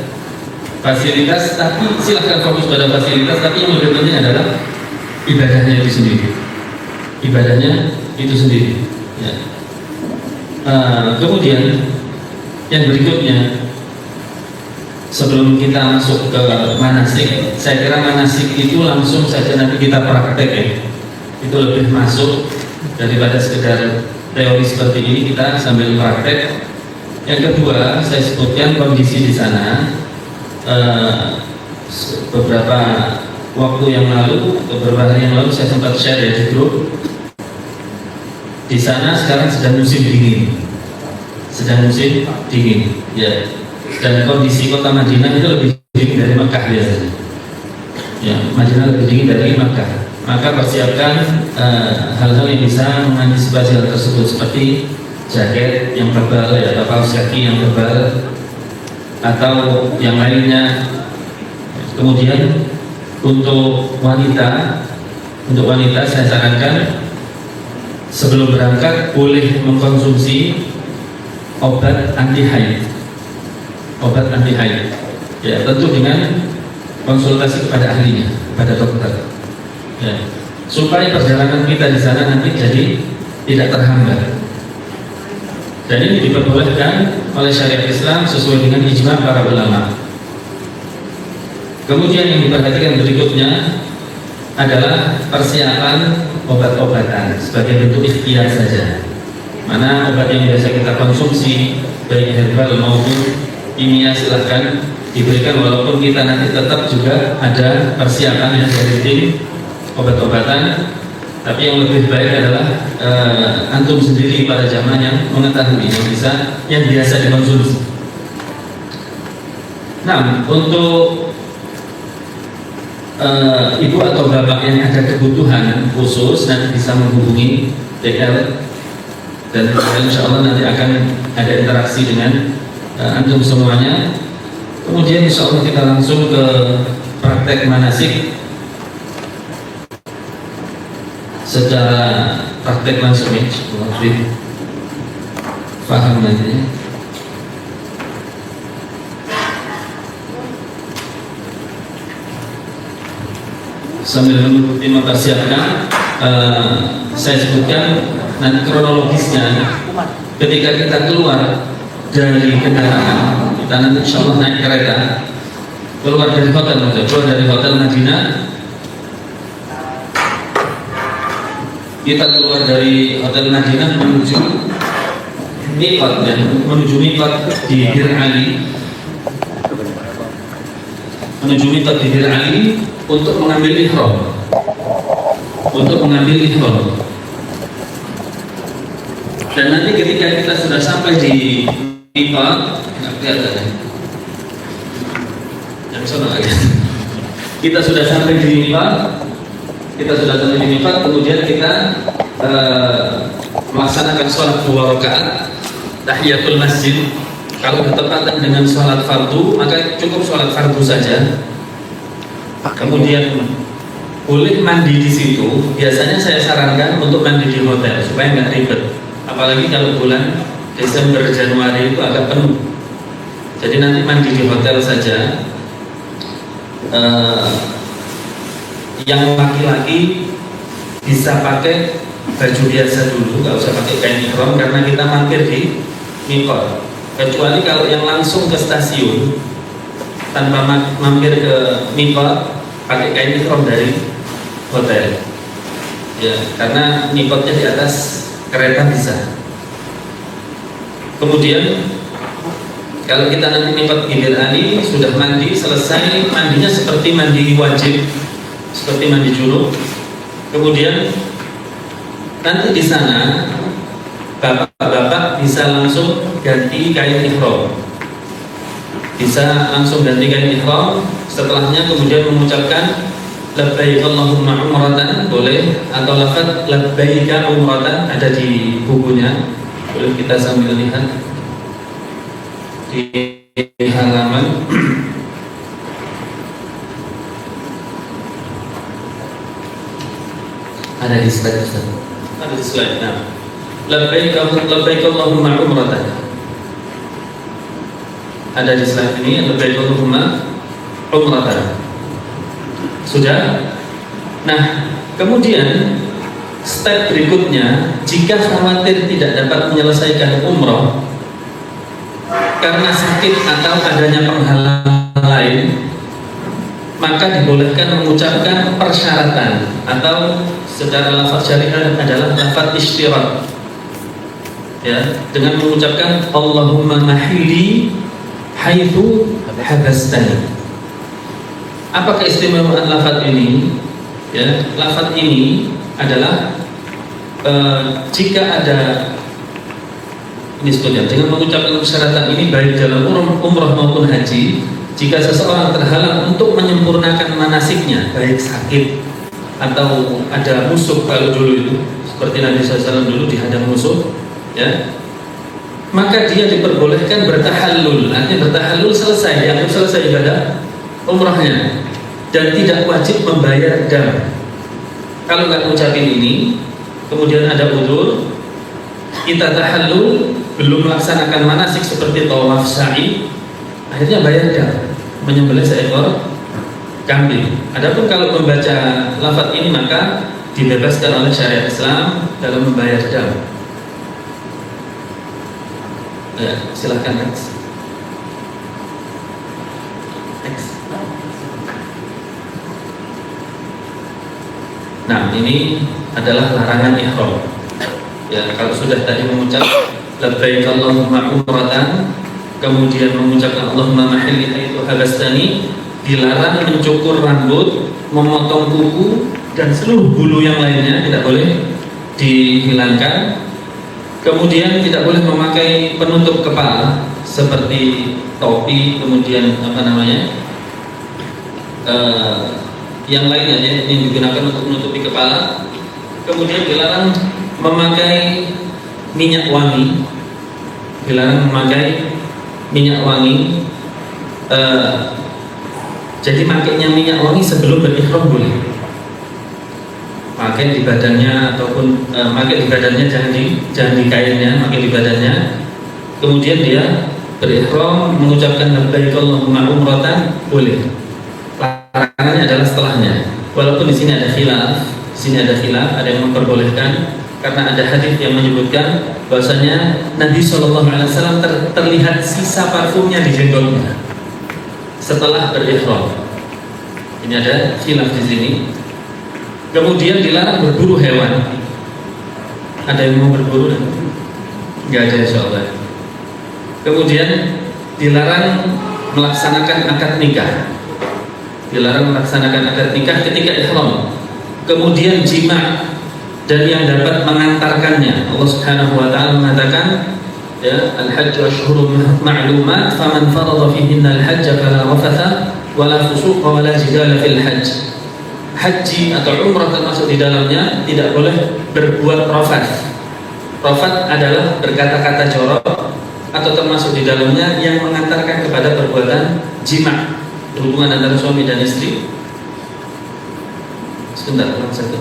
Speaker 4: fasilitas, tapi silahkan fokus pada fasilitas, tapi yang lebih penting adalah ibadahnya itu sendiri. Ya. Kemudian yang berikutnya, sebelum kita masuk ke manasik, saya kira manasik itu langsung saja nanti kita praktek ya. Itu lebih masuk daripada sekedar teori seperti ini, kita sambil praktek. Yang kedua, saya sebutkan kondisi di sana. Beberapa waktu yang lalu, beberapa hari yang lalu saya sempat share ya di grup. Di sana sekarang sedang musim dingin, ya. Dan kondisi kota Madinah itu lebih dingin dari Makkah biasanya. Ya, Madinah lebih dingin dari Makkah. Maka persiapkan hal-hal yang bisa mengantisipasi hal tersebut, seperti jaket yang tebal, ya, atau kaos kaki yang tebal, atau yang lainnya. Kemudian untuk wanita saya sarankan sebelum berangkat boleh mengkonsumsi obat anti haid, ya, tentu dengan konsultasi kepada ahlinya, kepada dokter, ya, supaya perjalanan kita di sana nanti jadi tidak terhambat. Dan ini diperbolehkan oleh syariat Islam sesuai dengan ijma para ulama. Kemudian yang diperhatikan berikutnya adalah persiapan obat-obatan sebagai bentuk ikhtiar saja. Mana obat yang biasa kita konsumsi, baik herbal maupun kimia, silahkan diberikan, walaupun kita nanti tetap juga ada persiapan yang dari tim obat-obatan, tapi yang lebih baik adalah antum sendiri para jamaah yang mengetahui yang biasa dikonsumsi. Nah, untuk ibu atau bapak yang ada kebutuhan khusus nanti bisa menghubungi DL, dan insya Allah nanti akan ada interaksi dengan antum semuanya. Kemudian insya Allah kita langsung ke praktek manasik secara praktek langsung ya, lebih paham nantinya. Sambil menunggu tim mempersiapkan, saya sebutkan nanti kronologisnya. Ketika kita keluar dari kendaraan, kita nanti insya Allah naik kereta, keluar dari hotel Madinah, kita keluar dari hotel Madinah menuju miqat di Bir Ali, untuk mengambil ihram. Dan nanti ketika kita sudah sampai di miqat, kita sudah sampai di miqat, kemudian kita melaksanakan sholat 2 rakaat tahiyatul masjid. Kalau bertepatan dengan sholat fardu, maka cukup sholat fardu saja. Kemudian boleh mandi di situ. Biasanya saya sarankan untuk mandi di hotel supaya nggak ribet. Apalagi kalau bulan Desember Januari itu agak penuh. Jadi nanti mandi di hotel saja. Yang laki-laki bisa pakai baju biasa dulu, nggak usah pakai kain ihram karena kita mampir di miqat. Kecuali kalau yang langsung ke stasiun tanpa mampir ke miqat, pakai kain ihram dari hotel. Ya, karena miqatnya di atas kereta bisa. Kemudian kalau kita nanti miqat di Bir Ali, sudah mandi selesai, mandinya seperti mandi wajib, seperti mandi junub. Kemudian nanti di sana bapak-bapak bisa langsung ganti kain ihram. Setelahnya kemudian mengucapkan labbaik Allahumma umratan, boleh, atau lafaz labbaika umratan, ada di bukunya, boleh kita sambil lihat di halaman
Speaker 2: Ada di slide Ustaz.
Speaker 4: Nah, labbaik Allahumma umratan, ada di slide ini, labbaik Allahumma umratan. Sudah. Nah, kemudian step berikutnya, jika khawatir tidak dapat menyelesaikan umroh karena sakit atau adanya penghalang lain, maka dibolehkan mengucapkan persyaratan, atau secara lafaz syariah adalah lafaz isyarat, ya, dengan mengucapkan Allahumma mahili haitsu habastani. Apa keistimewaan lafaz ini? Ya, lafaz ini adalah jika ada, ini sebutnya, dengan mengucapkan persyaratan ini baik dalam umrah maupun haji, jika seseorang terhalang untuk menyempurnakan manasiknya, baik sakit atau ada musuh, kalau dulu itu seperti Nabi SAW dulu dihadang musuh, ya, maka dia diperbolehkan bertahallul. Artinya bertahallul selesai, dianggap selesai ibadah umrahnya, dan tidak wajib membayar dam. Kalau nggak ngucapin ini, kemudian ada udzur, kita tahallul, belum melaksanakan manasik seperti tawaf sa'i, akhirnya bayar dam, menyembelih seekor kambing. Adapun kalau membaca lafaz ini, maka dibebaskan oleh syariat Islam dalam membayar dam. Ya, silakan next. Nah, ini adalah larangan ihram. Ya, kalau sudah tadi mengucap labbaik Allahumma umratan, kemudian mengucapkan Allahumma mahilli haitsu habastani, dilarang mencukur rambut, memotong kuku dan seluruh bulu yang lainnya tidak boleh dihilangkan. Kemudian tidak boleh memakai penutup kepala seperti topi, kemudian yang lainnya yang digunakan untuk menutupi kepala. Kemudian dilarang memakai minyak wangi, jadi makainya minyak wangi sebelum berihram boleh. Pakai di badannya ataupun pakai di badannya, jangan di kainnya, pakai di badannya. Kemudian dia berihram mengucapkan labbaik Allahumma umratan boleh. Larangannya adalah setelahnya. Walaupun di sini ada khilaf, ada yang memperbolehkan karena ada hadis yang menyebutkan bahwasanya Nabi SAW terlihat sisa parfumnya di jenggotnya setelah berihram. Ini ada khilaf di sini. Kemudian dilarang berburu hewan. Ada yang mau berburu? Enggak ada, insyaallah. Kemudian dilarang melaksanakan akad nikah. Ketika ihram. Kemudian jima dan yang dapat mengantarkannya. Allah Subhanahu wa taala mengatakan, ya, al-hajj ashhurun ma'lumat faman farada fihinna al-hajj fala rafatha wala fusuqa wala jidala fil hajj. Haji atau umrah termasuk di dalamnya tidak boleh berbuat rafat. Rafat adalah berkata-kata jorok atau termasuk di dalamnya yang mengantarkan kepada perbuatan jima, hubungan antara suami dan istri. Sebentar, ulang satu.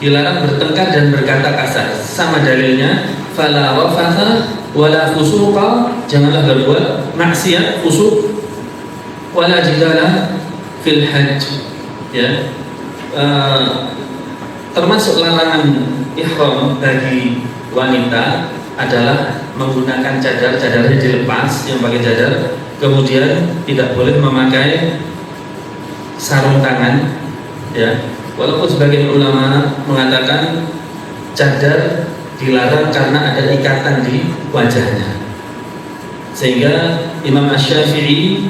Speaker 4: Dilarang bertengkar dan berkata kasar. Sama dalilnya, fala rafatha wala fusuqa, janganlah berbuat maksiat, fusuk, wala jidala fil hajj. Ya, termasuk larangan ihram bagi wanita adalah menggunakan cadarnya dilepas, yang pakai cadar. Kemudian tidak boleh memakai sarung tangan, ya. Walaupun sebagian ulama mengatakan cadar dilarang karena ada ikatan di wajahnya, sehingga Imam Asy-Syafi'i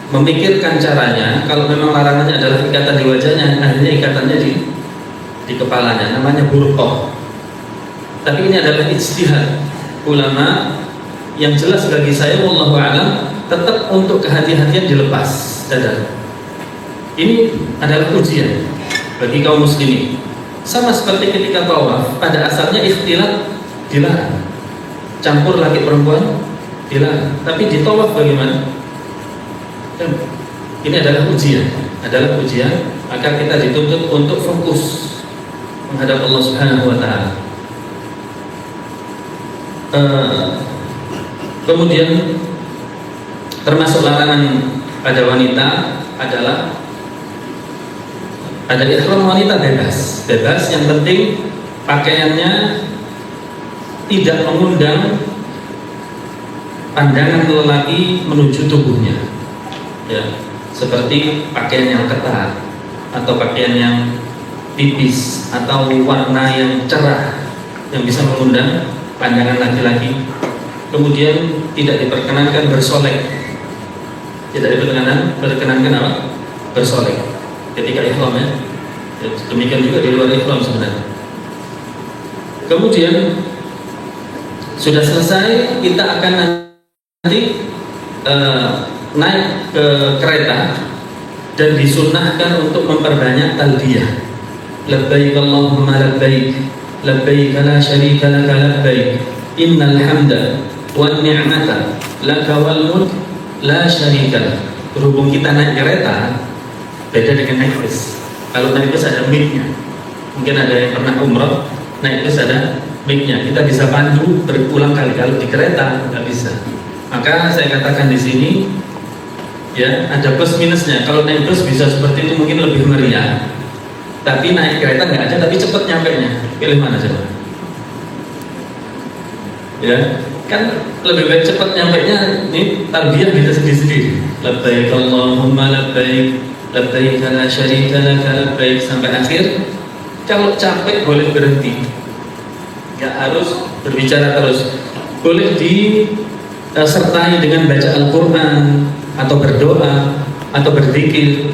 Speaker 4: memikirkan caranya. Kalau memang larangannya adalah ikatan di wajahnya, akhirnya ikatannya di kepalanya, namanya burqah. Tapi ini adalah ijtihad ulama. Yang jelas bagi saya, wallahu a'lam, tetap untuk kehati-hatian dilepas cadar. Ini adalah ujian bagi kaum muslimin. Sama seperti ketika tawaf, pada asalnya ikhtilat dilarang, campur laki perempuan dilarang. Tapi di tawaf bagaimana? Ini adalah ujian, maka kita dituntut untuk fokus menghadap Allah Subhanahu wa taala. Kemudian termasuk larangan pada wanita adalah ada ihram wanita bebas, yang penting pakaiannya tidak mengundang pandangan lelaki menuju tubuhnya, ya, seperti pakaian yang ketat atau pakaian yang tipis atau warna yang cerah yang bisa mengundang pandangan laki-laki. Kemudian tidak diperkenankan bersolek, apa? Bersolek ketika ihram, ya. Demikian juga di luar ihram sebenarnya. Kemudian sudah selesai, kita akan nanti naik ke kereta dan disunnahkan untuk memperbanyak talbiyah. Labbaik Allahumma labbaik, labbaik la syarika laka labbaik, innal hamda wan ni'mata laka wal mulk la syarika lak. Berhubung kita naik kereta beda dengan naik bus. Kalau naik bus ada mic-nya. Mungkin ada yang pernah umrah, naik bus ada mic-nya. Kita bisa pandu berulang kali. Kalau di kereta nggak bisa. Maka saya katakan di sini, ya, ada plus minusnya. Kalau naik bus bisa seperti itu, mungkin lebih meriah. Tapi naik kereta nggak ada, tapi cepat nyampenya. Pilih mana coba? Ya, kan lebih baik cepat nyampenya. Ini talbiyah kita sendiri-sendiri. Labbaik Allahumma labbaik, labbaik la syarika laka labbaik, sampai akhir. Kalau capek boleh berhenti, nggak ya harus berbicara terus. Boleh disertai dengan baca Al-Quran atau berdoa atau berzikir.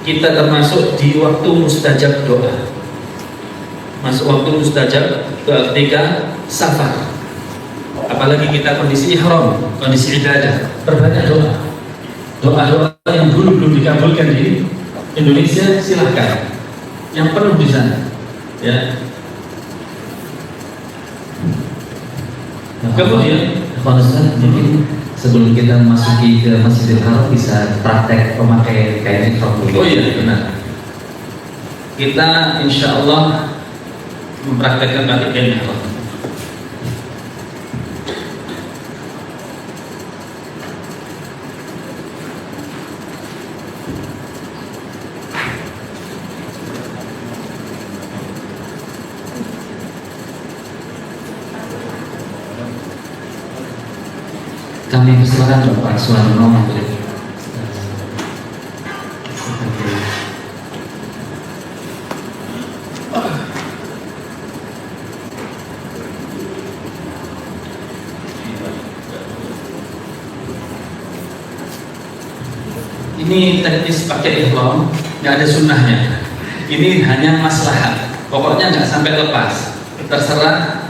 Speaker 4: Kita termasuk di waktu mustajab doa. Masuk waktu mustajab ketika safar. Apalagi kita kondisi ihram, kondisi ibadah, perbanyak doa. Doa-doa yang dulu belum dikabulkan di Indonesia silahkan. Yang penuh di sana. Ya. Kemudian,
Speaker 2: Pak Ustaz, mungkin sebelum kita masuki ke Masjidil Haram bisa praktek memakai kain ihram dulu.
Speaker 4: oh iya benar. Kita insya Allah mempraktekkan batik kain ihram.
Speaker 2: Kami persilakan Bapak Suwarno untuk
Speaker 4: Ini teknis pakai ihram, nggak ada sunnahnya. Ini hanya maslahat. Pokoknya nggak sampai lepas. Terserah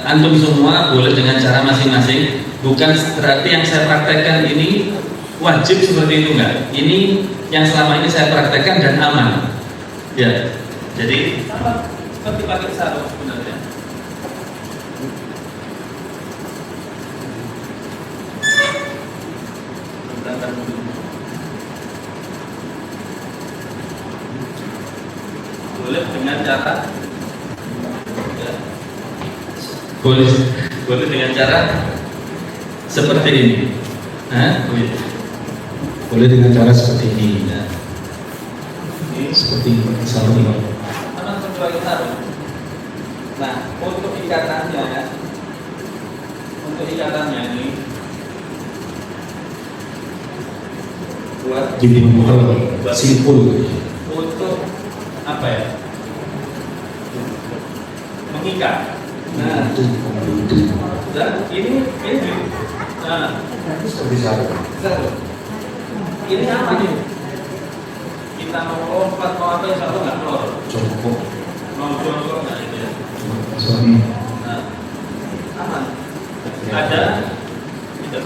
Speaker 4: antum semua boleh dengan cara masing-masing. Bukan berarti yang saya praktekkan ini wajib seperti itu enggak. Ini yang selama ini saya praktekkan dan aman. Ya. Jadi seperti pakai sarung sebenarnya. Boleh dengan cara ya. boleh dengan cara seperti ini.
Speaker 1: Boleh dengan cara seperti ini.
Speaker 4: Ya. Ini
Speaker 1: Seperti sarung ini.
Speaker 4: mana sebagai sarung. Nah, untuk ikatannya ini buat
Speaker 1: Jadi membuka simpul.
Speaker 4: untuk apa ya? Mengikat. Nah, dan ini nah,
Speaker 1: Seperti sarung.
Speaker 4: ini apa nih? Kita mau lompat mau apa insya Allah nggak keluar.
Speaker 1: Congkok.
Speaker 4: Mau jongkok nggak itu ya?
Speaker 1: Sorry.
Speaker 4: Nah, aman. Ada tidak?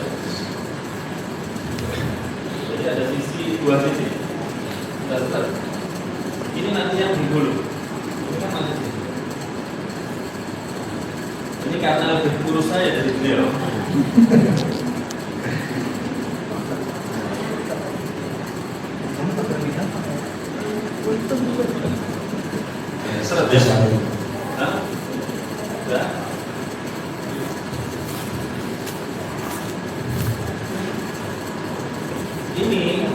Speaker 4: Jadi ada dua sisi. Bentar. Ini nanti yang di hulu. Ini kan masih sini. Ini karena lebih kurus saya dari beliau. Seret ya? Hah? Udah? Ini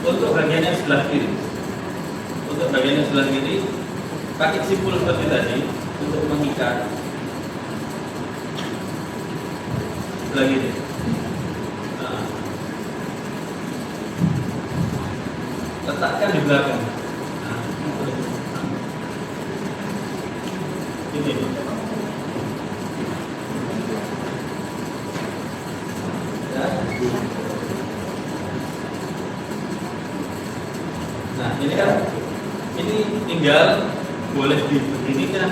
Speaker 4: untuk bagian yang sebelah kiri. Untuk bagian yang sebelah kiri pakai simpul seperti tadi untuk mengikat sebelah kiri. Nah, letakkan di belakang. Nah, ini. Ya. Nah, ini kan ini tinggal boleh dibeginikan.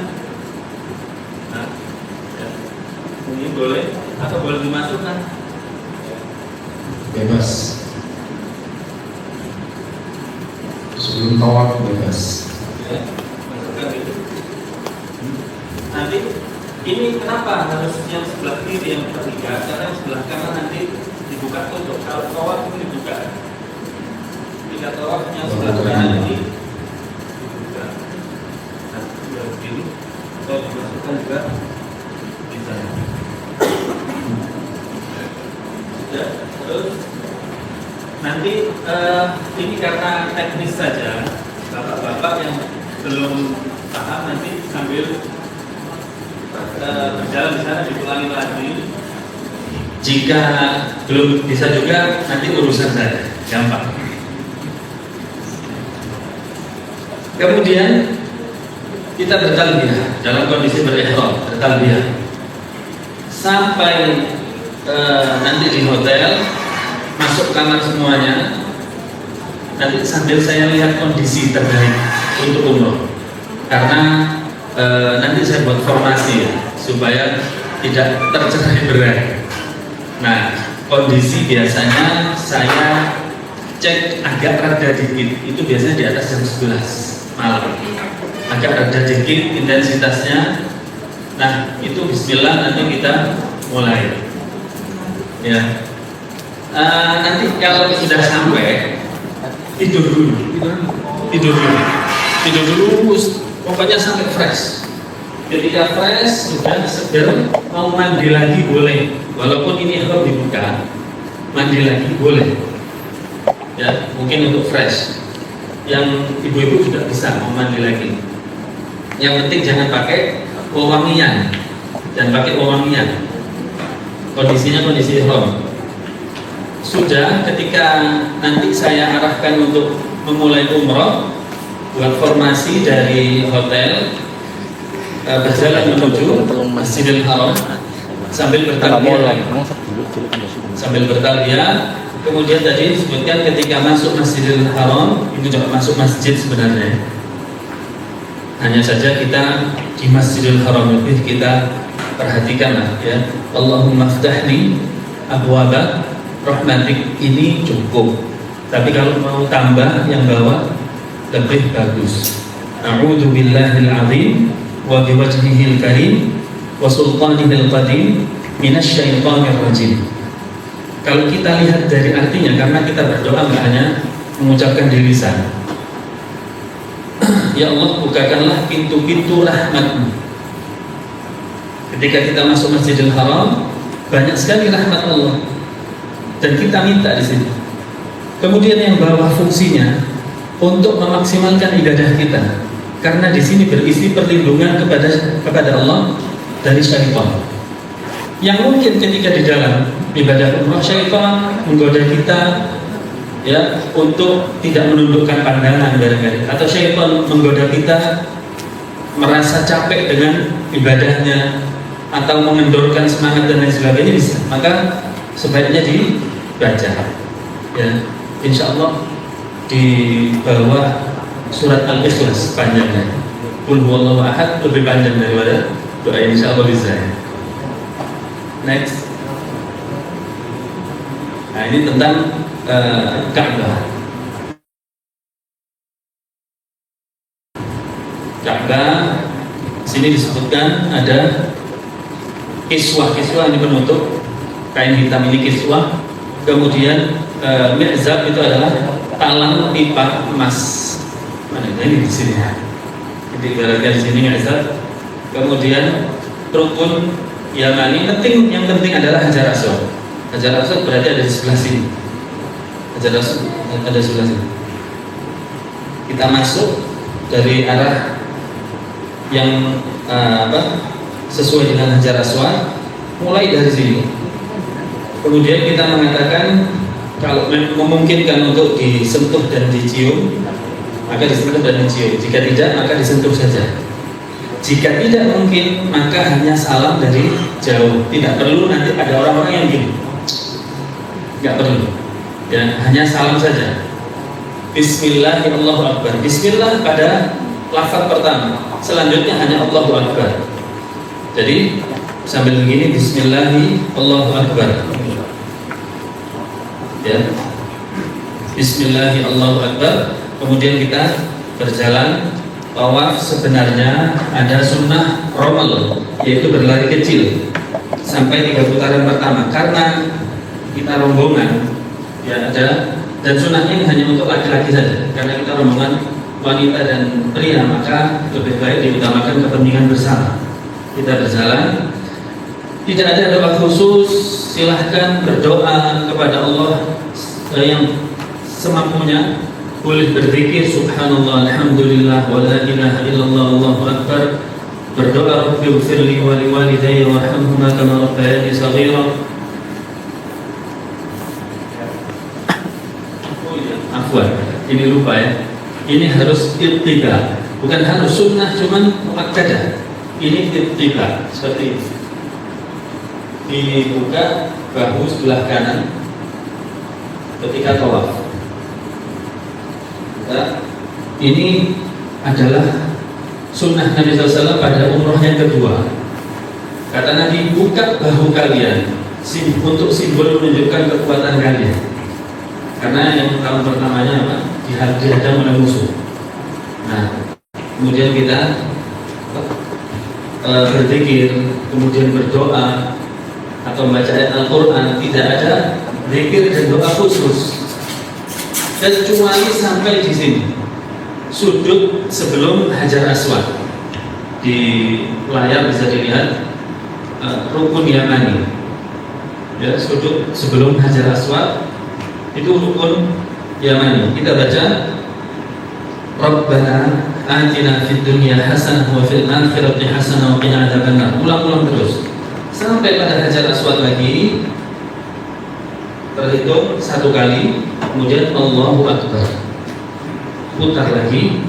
Speaker 4: Nah, ya. Ini boleh atau boleh dimasukkan.
Speaker 1: Bebas. Sebelum tawaf bebas.
Speaker 4: Ya, masukkan gitu. Nanti ini kenapa harus yang sebelah kiri yang terlihat? Karena yang sebelah kanan nanti dibuka tutup. Kalau tawaf ini dibuka. Jika tawaf yang sebelah kanan ini dibuka. Nah, sebelah kiri atau dimasukkan juga bisa. Ya, terus nanti ini karena teknis saja, bapak-bapak yang belum paham nanti sambil berjalan di sana diulangi lagi. Jika belum bisa juga, nanti urusan saya, gampang. Kemudian kita bertalbiyah dalam kondisi berihram, bertalbiyah sampai nanti di hotel, masuk kamar semuanya. Nanti sambil saya lihat kondisi terbaik untuk umroh, karena nanti saya buat formasi ya, supaya tidak tercerai-berai. Nah, kondisi biasanya saya cek agak rada dikit, itu biasanya di atas jam 11 malam, agak rada dikit intensitasnya. Nah, itu bismillah, nanti kita mulai ya. Nanti kalau sudah sampai, tidur dulu, pokoknya sampai fresh. Ketika fresh, sudah seger, mau mandi lagi boleh, walaupun ini harus dibuka, mandi lagi boleh ya, mungkin untuk fresh. Yang ibu-ibu juga bisa mau mandi lagi. Yang penting jangan pakai wewangian, kondisinya kondisi ihram. Sudah, ketika nanti saya arahkan untuk memulai umroh, buat formasi dari hotel, berjalan menuju Masjidil Haram sambil bertalbiyah. Kemudian tadi disebutkan ketika masuk Masjidil Haram, itu juga masuk masjid sebenarnya. Hanya saja kita di Masjidil Haram lebih kita perhatikanlah ya. Allahumma ftahli abwaba rahmatik, ini cukup. Tapi kalau mau tambah yang bawah lebih bagus. A'udzu billahil azim wa biwajhihil karim wa sultanihil qadim minasyaitonir rajim. Kalau kita lihat dari artinya, karena kita berdoa nggak hanya mengucapkan di lisan. Ya Allah, bukakanlah pintu-pintu rahmat-Mu. Ketika kita masuk Masjidil Haram, banyak sekali rahmat Allah, dan kita minta di sini. Kemudian yang bawah fungsinya untuk memaksimalkan ibadah kita, karena di sini berisi perlindungan kepada Allah dari syaitan. Yang mungkin ketika di dalam ibadah umrah, syaitan menggoda kita ya untuk tidak menundukkan pandangan barangkali, atau syaitan menggoda kita merasa capek dengan ibadahnya atau mengendorkan semangat dan lain sebagainya, bisa. Maka sebaiknya dibaca ya, insya Allah di bawah surat Al-Ikhlas panjangnya, Qul huwallahu ahad, lebih panjang daripada doa, insya Allah bisa ya. Next. Nah, ini tentang Ka'bah. Ka'bah sini disebutkan ada kiswah ini penutup, kain hitam ini kiswah. Kemudian mi'zab itu adalah talang pipa emas. Mana ini di sini? Jadi ibaratkan di sini mi'zab. Kemudian rukun Yamani, yang penting adalah Hajar Aswad. Hajar Aswad berarti ada di sebelah sini. Hajar Aswad ada di sebelah sini. Kita masuk dari arah yang sesuai dengan Hajar Aswad, mulai dari sini. Kemudian kita mengatakan kalau memungkinkan untuk disentuh dan dicium, maka disentuh dan dicium. Jika tidak, maka disentuh saja. Jika tidak mungkin, maka hanya salam dari jauh. Tidak perlu nanti ada orang-orang yang gini, nggak perlu ya, hanya salam saja. Bismillahirrahmanirrahim. Bismillah pada lafaz pertama, selanjutnya hanya Allahu Akbar. Jadi sambil begini, Bismillahirrahmanirrahim ya, Bismillahirrahmanirrahim. Kemudian kita berjalan. Tawaf sebenarnya ada sunnah romal, yaitu berlari kecil sampai 3 putaran pertama, karena kita rombongan ya ada, dan sunnahnya ini hanya untuk laki-laki saja, karena kita rombongan wanita dan pria, maka lebih baik diutamakan kepentingan bersama. Kita berjalan, tidak ada doa khusus, silahkan berdoa kepada Allah yang semampunya. Boleh berzikir subhanallah, alhamdulillah, wa la ilaha illallah, Allahu akbar. Berdoa Rabbi ighfirli wa liwalidayya warhamhuma kama rabbayani shaghira. afwan, ini lupa ya. Ini harus ittiba, bukan harus sunnah, cuman muakkadah. Ini ittiba seperti ini. Dibuka bahu sebelah kanan ketika tawaf. Ini adalah sunnah Nabi SAW pada umroh yang kedua. Kata Nabi, buka bahu kalian untuk simbol menunjukkan kekuatan kalian. Karena yang tahun pertamanya apa? Dihadang oleh musuh. Nah, kemudian kita berzikir, kemudian berdoa atau membaca ayat Al-Quran, tidak ada zikir dan doa khusus. Kecuali sampai di sini, sujud sebelum Hajar Aswad. Di layar bisa dilihat rukun Yamani. Ya, sujud sebelum Hajar Aswad itu rukun Yamani. Kita baca Rabbana atina fid dunya hasanah wa fil akhirati hasanah wa qina adzabannar. Ulang-ulang terus sampai pada Hajar Aswad lagi, terhitung satu kali, kemudian Allahu Akbar, putar lagi,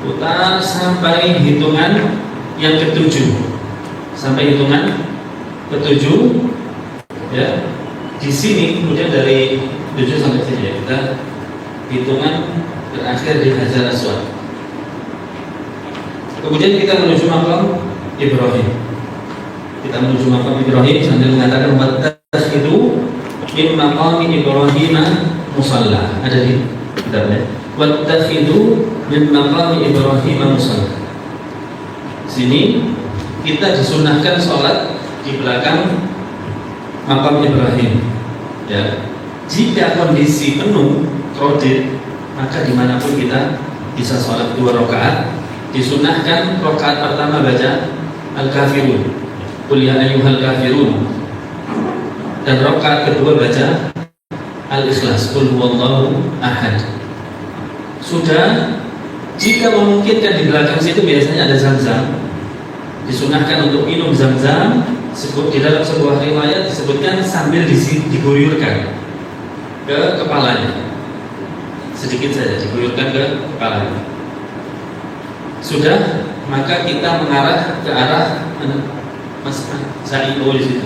Speaker 4: putar sampai hitungan yang ketujuh, sampai hitungan ketujuh. Ya, di sini kemudian dari 7 sampai sini ya, kita hitungan terakhir di Hajar Aswad. Kemudian kita menuju makam Ibrahim. Kita menuju makam Ibrahim sambil mengatakan wattakhidhu min maqami Ibrahim musalla. Ada di kitabnya. Wattakhidhu min maqami Ibrahim musalla. Sini kita disunahkan sholat di belakang makam Ibrahim. Ya, jika kondisi penuh krodit, maka dimanapun kita bisa sholat 2 rakaat. Disunahkan rakaat pertama baca Al-Kafirun, Qul ya ayyuhal kafirun, dan rakaat kedua baca Al-Ikhlas, Qul huwallahu ahad. Sudah, jika memungkinkan di belakang situ biasanya ada Zam-Zam. Disunahkan untuk minum Zam-Zam. Di dalam sebuah riwayat disebutkan sambil diguyurkan ke kepalanya, sedikit saja diguyurkan ke kepalanya. Sudah, maka kita mengarah ke arah Mas Sa'i di situ.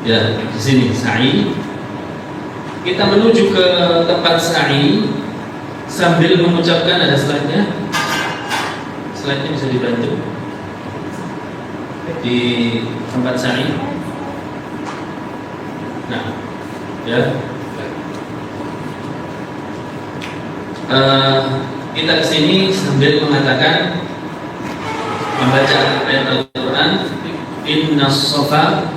Speaker 4: Ya, di sini Sa'i. Kita menuju ke tempat Sa'i sambil mengucapkan, ada slide-nya. Slide-nya bisa dibantu. Di tempat Sa'i. Nah, ya. Kita kesini sambil mengatakan, membaca ayat Al-Quran, Innas Safa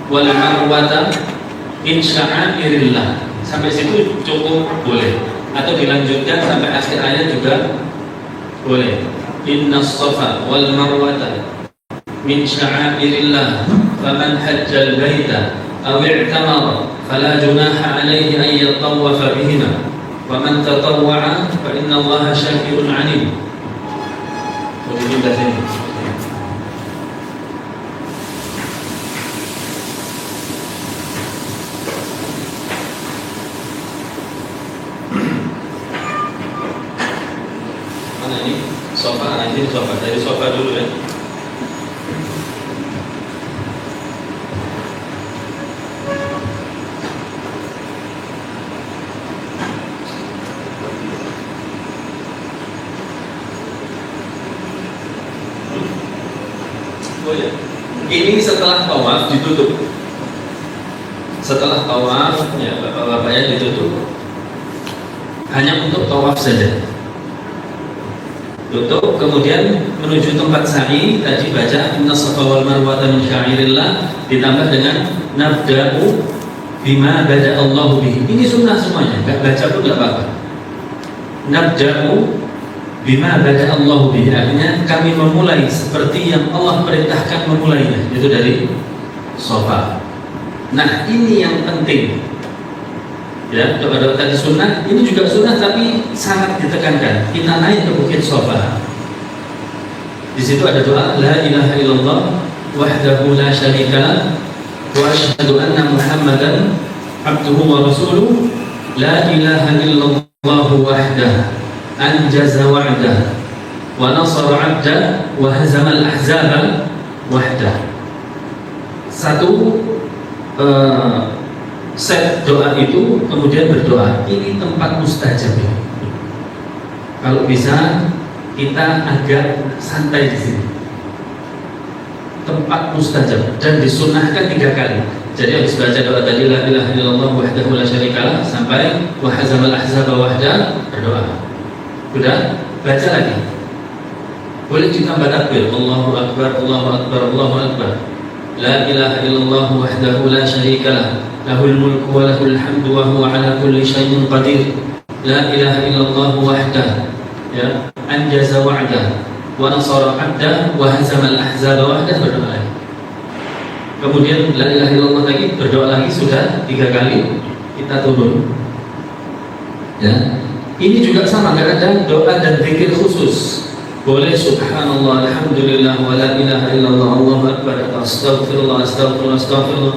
Speaker 4: wal Marwata min sya'airillah. Sampai situ cukup boleh, atau dilanjutkan sampai akhir ayat juga boleh. Innas Safa wal Marwata min sya'airillah faman hajjal baita aw i'tamara fala junaha alayhi an yatawwafa bihima wa man tatawwa'a fa inna Allaha syakirun 'alim. Boleh kita sini. Mana ini? Sofa, nanti sofa. Dari sofa dulu ya. Ini setelah tawaf ditutup. Setelah tawaf, ya bapak-bapak ya, ditutup. Hanya untuk tawaf saja. Tutup, kemudian menuju tempat sa'i. Tadi baca Inna Safa wal Marwata min syairillah, ditambah dengan nabda'u bima bada Allahu bihi. Ini sunnah semuanya, enggak baca pun enggak apa-apa. Nabda'u bima bada Allahu bihi, artinya kami memulai seperti yang Allah perintahkan memulainya, itu dari Safa. Nah, ini yang penting. Ya, kalau tadi sunnah, ini juga sunnah tapi sangat ditekankan. Kita naik ke bukit Safa. Di situ ada doa la ilaha illallah wahdahu la syarikalah wa asyhadu anna Muhammadan abduhu wa rasuluhu la ilaha illallah wahdah anjaza wa'dah wa nasara 'abdah wa hazama al-ahzaba wahdah. Satu set doa itu kemudian berdoa. Ini tempat mustajab ya. Kalau bisa kita agak santai di sini. Tempat mustajab dan disunahkan 3 kali. Jadi habis baca doa tadi la ilaha illallah wahdahu la syarikalah sampai wa hazamal ahzaba wahdah berdoa. Sudah baca lagi. Boleh ditambah takbir. Allahu akbar, Allahu akbar, Allahu akbar. La ilaha illallah wahdahu la syarikalah lahul mulku wa lahul hamdu wa huwa ala kulli syai'in qadir. La ilaha illallah wahdah ya anjaza wa'dah wa nasara 'abdah wa hazamal ahzaba wahdah berdoa lagi. Kemudian la ilaha illallah lagi berdoa lagi sudah 3 kali kita turun. Ya. Ini juga sama kadang doa dan zikir khusus. Boleh subhanallah alhamdulillah wa la ilaha illallah Allahu akbar atau astaghfirullah astaghfirullah astaghfirullah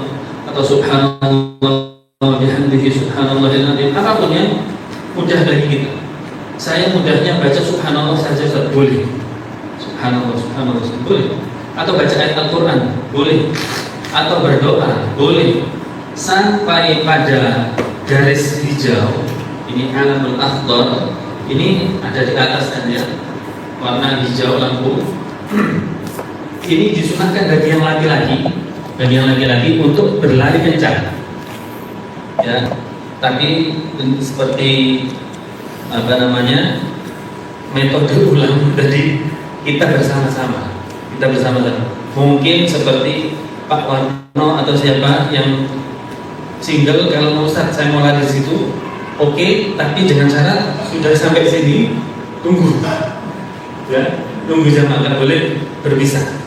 Speaker 4: atau subhanallah wa bihamdihi subhanallahil azim, apapun yang mudah bagi kita. Saya mudahnya baca subhanallah saja boleh. Subhanallah subhanallah boleh. Atau baca ayat Al-Qur'an boleh. Atau berdoa boleh. Sampai pada garis hijau ini alamul akhdar, ini ada di atas ya, warna hijau lampu. Ini disunahkan bagi yang laki-laki, untuk berlari kencang. Ya, tapi seperti metode ulang tadi kita bersama-sama. Mungkin seperti Pak Warno atau siapa yang single, kalau mau Ustaz saya mau lari di situ. Oke, tapi dengan syarat sudah sampai sini tunggu, ya, tunggu jamaah, nggak boleh berpisah.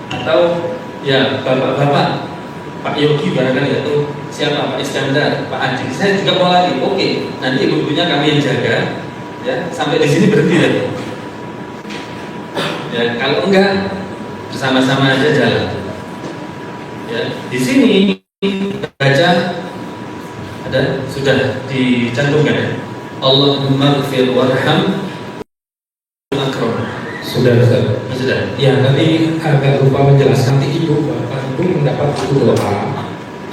Speaker 4: Atau ya bapak-bapak, Pak Yogi barangkali atau siapa, Pak Iskandar, Pak Adi, saya juga mau lari. Oke, nanti ibu-ibunya kami yang jaga, ya, sampai di sini berhenti ya. Ya, kalau enggak bersama-sama aja jalan. Ya, di sini baca. Ada sudah dicantumkan ya. Allahumma ighfir warham akram.
Speaker 5: Sudah.
Speaker 4: Ya,
Speaker 5: Nanti agak lupa menjelaskan, nanti ibu bapak itu mendapat buku doa,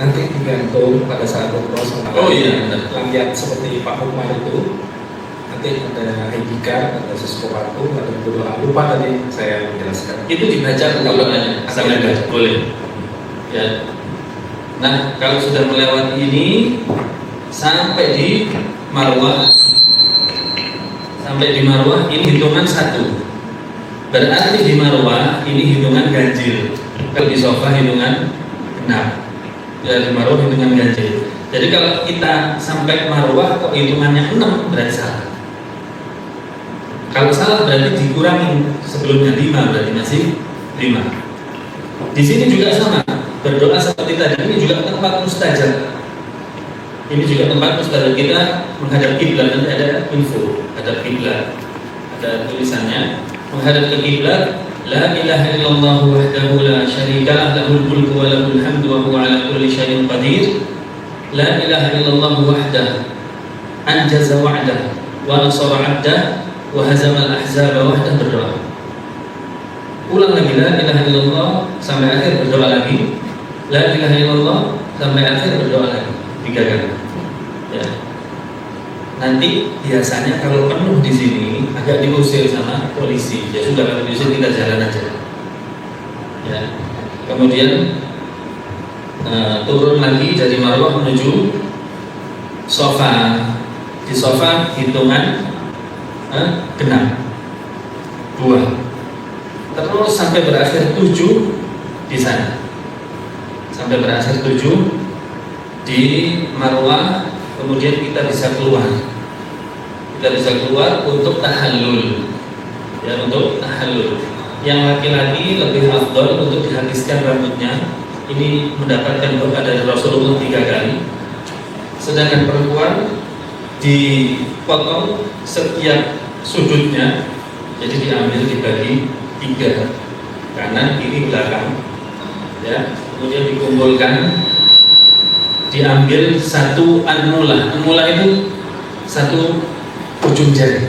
Speaker 5: nanti digantung pada saat berdoa sama.
Speaker 4: Oh iya,
Speaker 5: lihat seperti Pak Umar itu, nanti ada ID card, ada sesuatu, ada buku doa. Lupa tadi saya menjelaskan.
Speaker 4: itu dibaca doanya sampai baca boleh. Ya. Nah, kalau sudah melewati ini sampai di Marwah ini hitungan 1. Berarti di Marwah ini hitungan ganjil. Kalau di sofa hitungan genap. Ya, di Marwah hitungan ganjil. Jadi kalau kita sampai Marwah kok hitungannya 6 berarti salah. Kalau salah berarti dikurangi sebelumnya 5, berarti masih 5. Di sini juga sama. Berdoa seperti tadi, ini juga tempat mustajab. Ini juga tempat mustajab. Kita menghadap kiblat, nanti ada info, ada kiblat, ada tulisannya menghadap ke kiblat. La ilaha illallah wahdahu la syarikalah lahul mulku wa lahul hamdu wa huwa ala kulli syai'in qadir. La ilaha illallah wahdah anjaza wa'dah wa nasara 'abdah wa hazama al-ahzaba wahdah. Berdoa. Ulang lagi la ilaha illallah sampai akhir, berdoa lagi. La ilaha illallah sampai akhir, berdoa lagi 3 kali. Ya. Nanti biasanya kalau penuh di sini agak diusir sama polisi. Ya sudah, kalau diusir kita jalan aja. Ya. Kemudian turun lagi dari Marwah menuju sofa. Di sofa hitungan genap 2. Terus sampai berakhir 7 di sana. Sampai berakhir 7 di Marwah, kemudian kita bisa keluar. Untuk tahallul. Ya, untuk tahallul. Yang laki-laki lebih afdal untuk dihabiskan rambutnya. Ini mendapatkan doa dari Rasulullah 3 kali. Sedangkan perempuan dipotong setiap sudutnya, jadi diambil dibagi 3, kanan, kiri, belakang, ya. Kemudian dikumpulkan diambil satu anmula. Anmula itu satu ujung jari.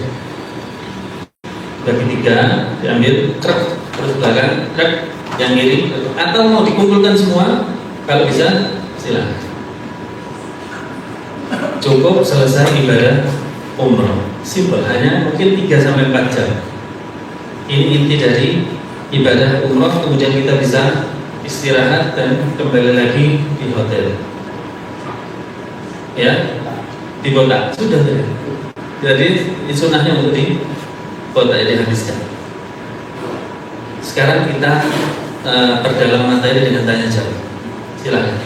Speaker 4: Bagi 3, diambil krek terus belakang, krek yang kiri, atau mau dikumpulkan semua, kalau bisa silakan. Cukup selesai ibadah umroh. Simpel, hanya mungkin 3-4 jam. Ini inti dari ibadah umroh, kemudian kita bisa istirahat dan kembali lagi di hotel. Ya, di botak sudah ya. Jadi sunnahnya untuk di botak dihabiskan. Sekarang kita perdalam materi dengan tanya jawab. Silakan.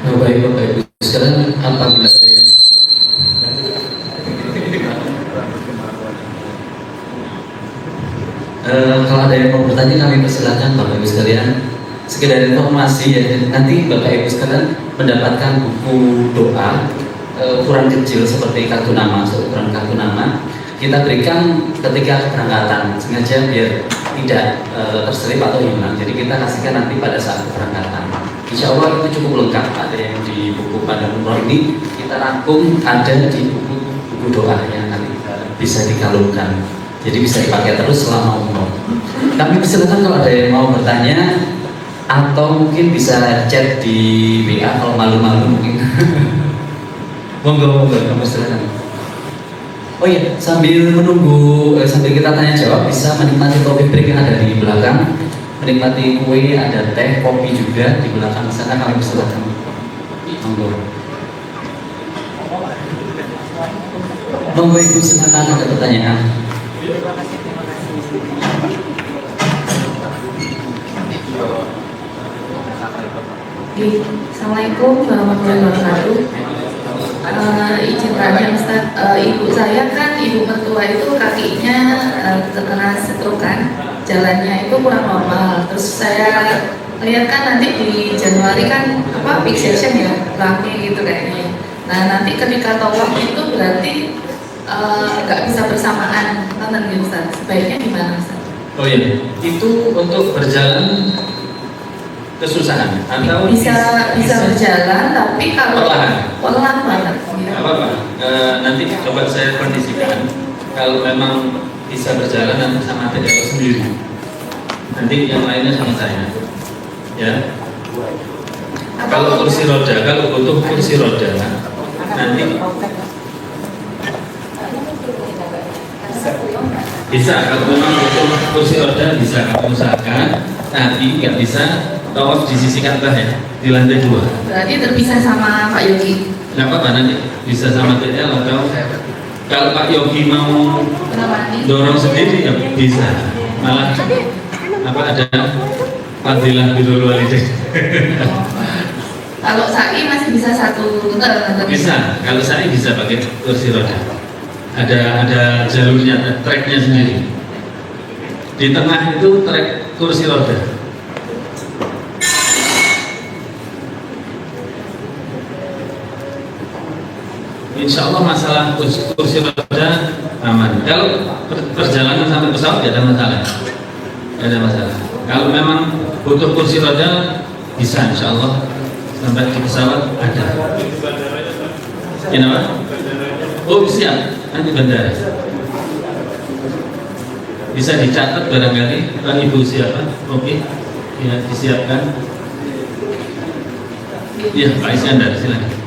Speaker 2: Nah, baik Bapak Ibu, sekarang apabila saya kalau ada yang mau bertanya kami persilakan Bapak Ibu sekalian. Sekedar informasi ya, nanti Bapak Ibu sekalian mendapatkan buku doa ukuran kecil seperti kartu nama, seukuran kartu nama. Kita berikan ketika keberangkatan, sengaja biar tidak terselip atau hilang. Jadi kita kasihkan nanti pada saat keberangkatan. Insya Allah itu cukup lengkap. Ada yang di buku Pandan Umroh ini kita rangkum, ada di buku doa yang nanti bisa dikalungkan. Jadi bisa dipakai terus selama umroh. Kami persilakan kalau ada yang mau bertanya atau mungkin bisa chat di WA kalau malu-malu mungkin. Monggo, kamu silakan. Oh iya, sambil menunggu, sambil kita tanya jawab, bisa menikmati coffee break yang ada di belakang, menikmati kue, ada teh, kopi juga di belakang sana. Kami persilakan. Monggo. Monggo Ibu, silakan, ada pertanyaan.
Speaker 6: Assalamualaikum warahmatullahi wabarakatuh. Izin tanya Ustaz, ibu saya kan, ibu mertua itu kakinya terkena stroke kan, jalannya itu kurang normal. Terus saya lihat kan nanti di Januari kan peak session ya, rame gitu kayaknya. Nah nanti ketika tawaf itu berarti nggak bisa bersamaan, nonton gitu Ustaz. Sebaiknya gimana Ustaz?
Speaker 4: Oh iya, itu untuk berjalan kesusahan atau
Speaker 6: bisa berjalan, tapi kalau perlahan banget.
Speaker 4: Apa-apa, nanti coba saya kondisikan. Kalau memang bisa berjalan nanti sama TDL sendiri, nanti yang lainnya sama saya. Ya. Kalau kursi roda, kalau butuh kursi roda, nanti bisa. Kalau memang butuh kursi roda bisa kamu usahakan. Tapi nggak bisa tawaf di sisi Ka'bah ya, di lantai 2.
Speaker 6: Berarti terpisah sama Pak Yogi.
Speaker 4: Nggak apa-apa, nanti bisa sama TL atau kalau Pak Yogi mau dorong sendiri ya bisa. Malah ada fadilah birrul walidain.
Speaker 6: Kalau sa'i masih bisa satu rute.
Speaker 4: Bisa, kalau sa'i bisa pakai kursi roda. Ada jalurnya, treknya sendiri. Di tengah itu trek kursi roda. Insya Allah masalah kursi roda aman. Kalau perjalanan sampai pesawat tidak ada masalah. Tidak ada masalah. Kalau memang butuh kursi roda bisa, insya Allah sampai di pesawat ada. Kenapa? Oh siap, nanti bandara. Bisa dicatat barangkali Pak Ibu siapa? Oke, ya disiapkan. Iya Pak Iskandar silakan.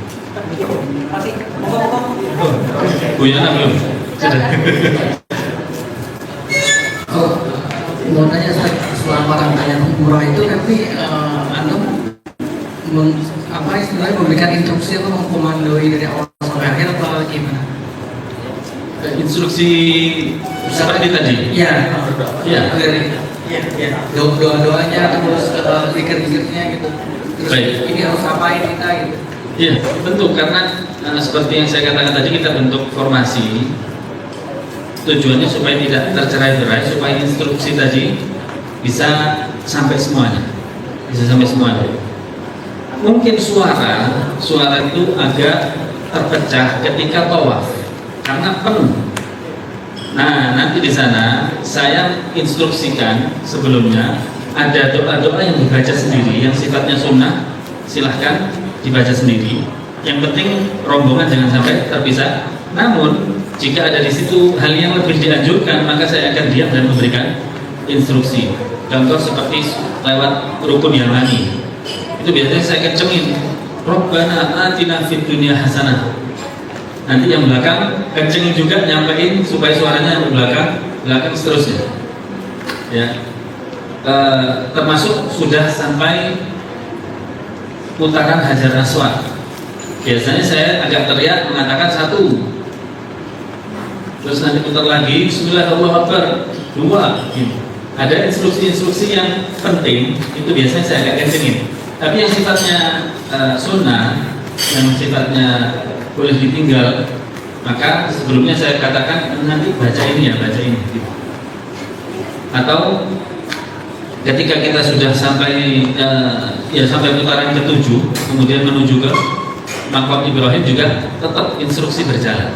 Speaker 4: Bu Yana belum? Sudah.
Speaker 7: Oh, mau tanya selama rangkaian umrah itu kami istilahnya memberikan instruksi atau mengkomandoi dari awal sampai akhir atau gimana?
Speaker 4: Instruksi seperti tadi.
Speaker 7: Iya.
Speaker 4: Iya.
Speaker 7: Doa-doanya terus zikir-zikirnya gitu. Terus
Speaker 4: Baik.
Speaker 7: ini harus apain kita gitu.
Speaker 4: Iya, bentuk karena seperti yang saya katakan tadi kita bentuk formasi. Tujuannya supaya tidak tercerai-berai, supaya instruksi tadi bisa sampai semuanya. Bisa sampai semuanya. Mungkin suara itu agak terpecah ketika tawaf karena penuh. Nah, nanti di sana saya instruksikan sebelumnya ada doa-doa yang dibaca sendiri yang sifatnya sunnah silahkan dibaca sendiri. Yang penting rombongan jangan sampai terpisah. Namun jika ada di situ hal yang lebih dianjurkan, maka saya akan diam dan memberikan instruksi. Contoh seperti lewat rukun yamani, itu biasanya saya kencengin, Rabbana atina fid dunya hasanah. Nanti yang belakang kencengin juga, nyampein supaya suaranya yang belakang seterusnya. Ya, termasuk sudah sampai putaran Hajar Aswad. Biasanya saya agak teriak mengatakan 1, terus nanti putar lagi Bismillahirrahmanirrahim 2 gitu. Ada instruksi-instruksi yang penting, itu biasanya saya agak kencengin. Tapi yang sifatnya sunnah, yang sifatnya boleh ditinggal, maka sebelumnya saya katakan nanti baca ini ya, baca ini gitu. Atau ketika kita sudah sampai sampai putaran ke-7, kemudian menuju ke Maqam Ibrahim juga tetap instruksi berjalan.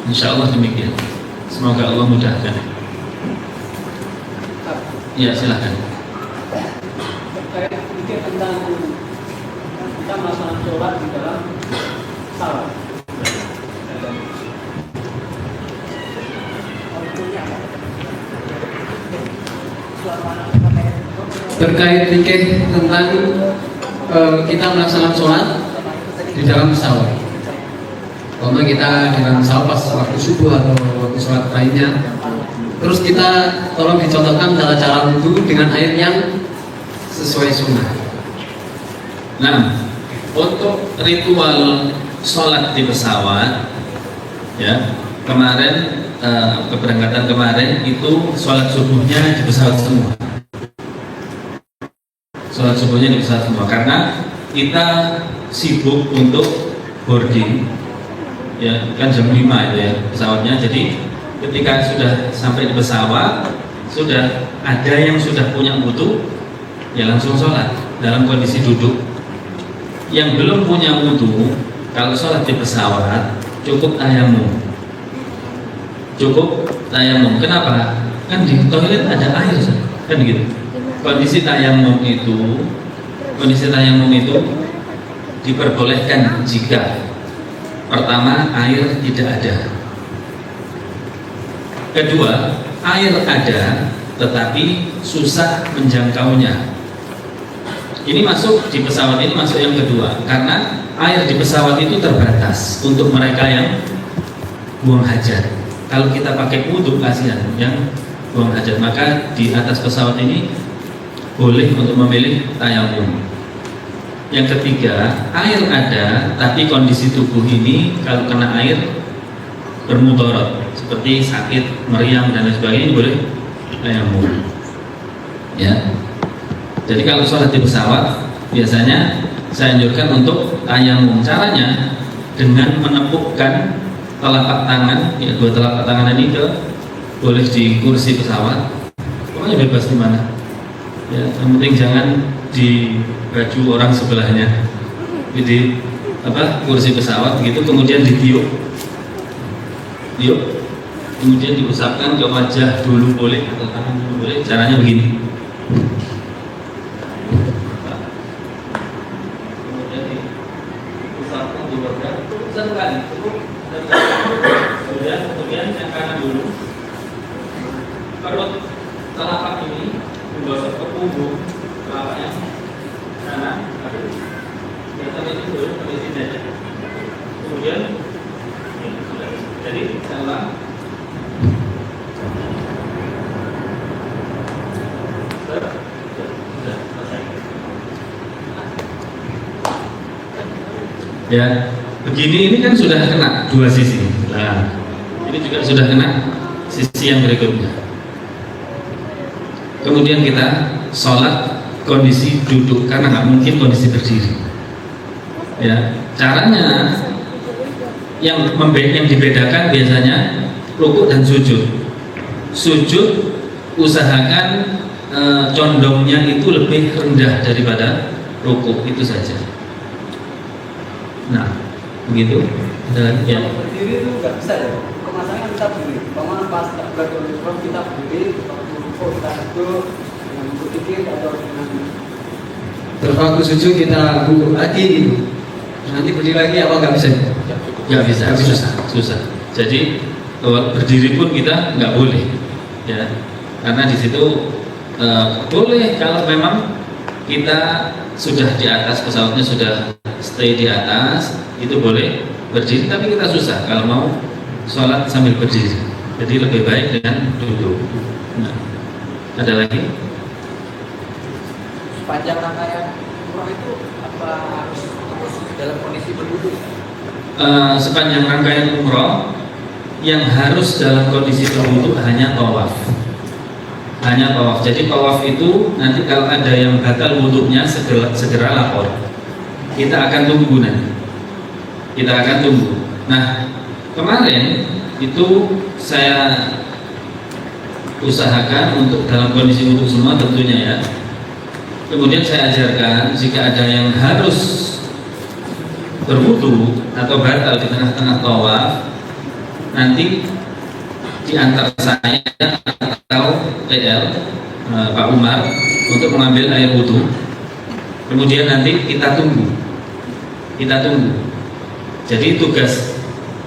Speaker 4: Insya Allah demikian. Semoga Allah mudahkan. Ya, silakan.
Speaker 8: Terkait sedikit tentang kita melaksanakan sholat di dalam salat.
Speaker 7: Terkait fikih tentang kita melaksanakan sholat di dalam pesawat. Contoh kita di dalam pesawat pas waktu subuh atau waktu sholat lainnya. Terus kita tolong dicontohkan cara wudhu dengan air yang sesuai sunnah.
Speaker 4: Nah, untuk ritual sholat di pesawat, ya kemarin keberangkatan kemarin itu sholat subuhnya di pesawat semua. Sholat subuhnya di pesawat semua karena kita sibuk untuk boarding, ya kan jam 5 itu ya pesawatnya. Jadi ketika sudah sampai di pesawat, sudah ada yang sudah punya wudu, ya langsung sholat dalam kondisi duduk. Yang belum punya wudu, kalau sholat di pesawat cukup tayamum. Cukup tayamum. Kenapa? Kan di toilet ada air, kan gitu. Kondisi tayamum itu diperbolehkan jika pertama air tidak ada, kedua air ada tetapi susah menjangkaunya. Ini masuk di pesawat, ini masuk yang kedua, karena air di pesawat itu terbatas untuk mereka yang buang hajat. Kalau kita pakai wudhu kasihan yang buang hajat, maka di atas pesawat ini boleh untuk memilih tayamum. Yang ketiga, air ada tapi kondisi tubuh ini kalau kena air bermudarat, seperti sakit, meriang dan lain sebagainya, boleh tayamum. Ya. Jadi kalau sholat di pesawat biasanya saya anjurkan untuk tayamum. Caranya dengan menepukkan telapak tangan, ya dua telapak tangan ini boleh di kursi pesawat, pokoknya bebas di mana. Ya, yang penting jangan di baju orang sebelahnya. Jadi kursi pesawat begitu, kemudian ditiup, kemudian diusapkan ke wajah dulu boleh atau tangan dulu boleh. Caranya begini. Kemudian diusapkan di wajah, kemudian yang kanan dulu. Perut telapak ini menggosok ke punggung telapaknya kanan, biasanya itu dulu sampai sini aja. Kemudian ini sudah. Jadi saya ulang. Sudah selesai. Ya, begini ini kan sudah kena dua sisi. Nah, ini juga sudah kena sisi yang berikutnya. Kemudian kita sholat kondisi duduk karena nggak mungkin kondisi berdiri. Ya, caranya yang dibedakan biasanya rukuk dan sujud. Sujud usahakan condongnya itu lebih rendah daripada rukuk, itu saja. Nah, begitu. Dan ya.
Speaker 8: Berdiri itu nggak bisa ya. Kemasannya kita berdiri. Bagaimana pas kita berdiri, kita duduk dengan berpikir atau dengan
Speaker 7: Terus waktu sujud kita duduk lagi gitu. Nanti berdiri lagi apa nggak bisa?
Speaker 2: Nggak bisa, susah. Jadi berdiri pun kita nggak boleh, ya, karena di situ boleh kalau memang kita sudah di atas pesawatnya, sudah stay di atas, itu boleh berdiri, tapi kita susah kalau mau sholat sambil berdiri. Jadi lebih baik dengan duduk. Nah, ada lagi?
Speaker 8: Sepanjang rangkaian umroh itu apa harus dalam kondisi berduduk?
Speaker 2: Sepanjang rangkaian umroh yang harus dalam kondisi berwudu hanya tawaf. Hanya tawaf. Jadi tawaf itu nanti kalau ada yang batal wudunya segera lapor. Kita akan tunggu nanti. Kita akan tunggu. Nah, kemarin itu saya usahakan untuk dalam kondisi wudu semua tentunya ya. Kemudian saya ajarkan jika ada yang harus berwudu atau batal di tengah-tengah tawaf, nanti di antara saya atau PL Pak Umar untuk mengambil air wudu. Kemudian nanti kita tunggu. Jadi tugas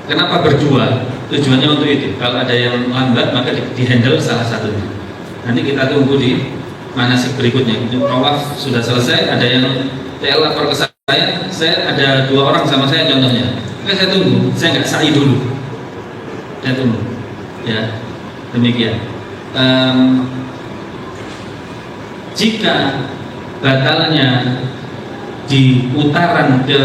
Speaker 2: kenapa berdua? Tujuannya untuk itu. Kalau ada yang lambat maka di-handle salah satunya. Nanti kita tunggu di manasik berikutnya. Tawaf sudah selesai, ada yang PL lapor ke saya ada 2 orang sama saya contohnya. Oke, saya tunggu, saya nggak sa'i dulu. Saya tunggu. Ya, demikian. Jika batalnya di putaran ke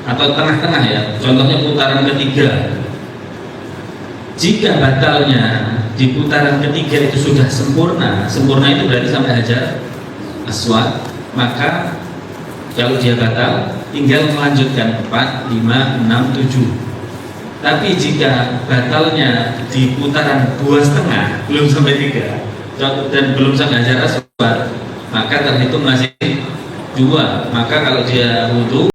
Speaker 2: atau tengah-tengah ya, contohnya putaran ketiga. Jika batalnya di putaran ketiga itu sudah sempurna itu berarti sampai Hajar Aswad, maka kalau dia batal tinggal melanjutkan 4, 5, 6, 7. Tapi jika batalnya di putaran 2,5 belum sampai 3 dan belum sampai Hajar Aswad, maka terhitung masih 2. Maka kalau dia wudu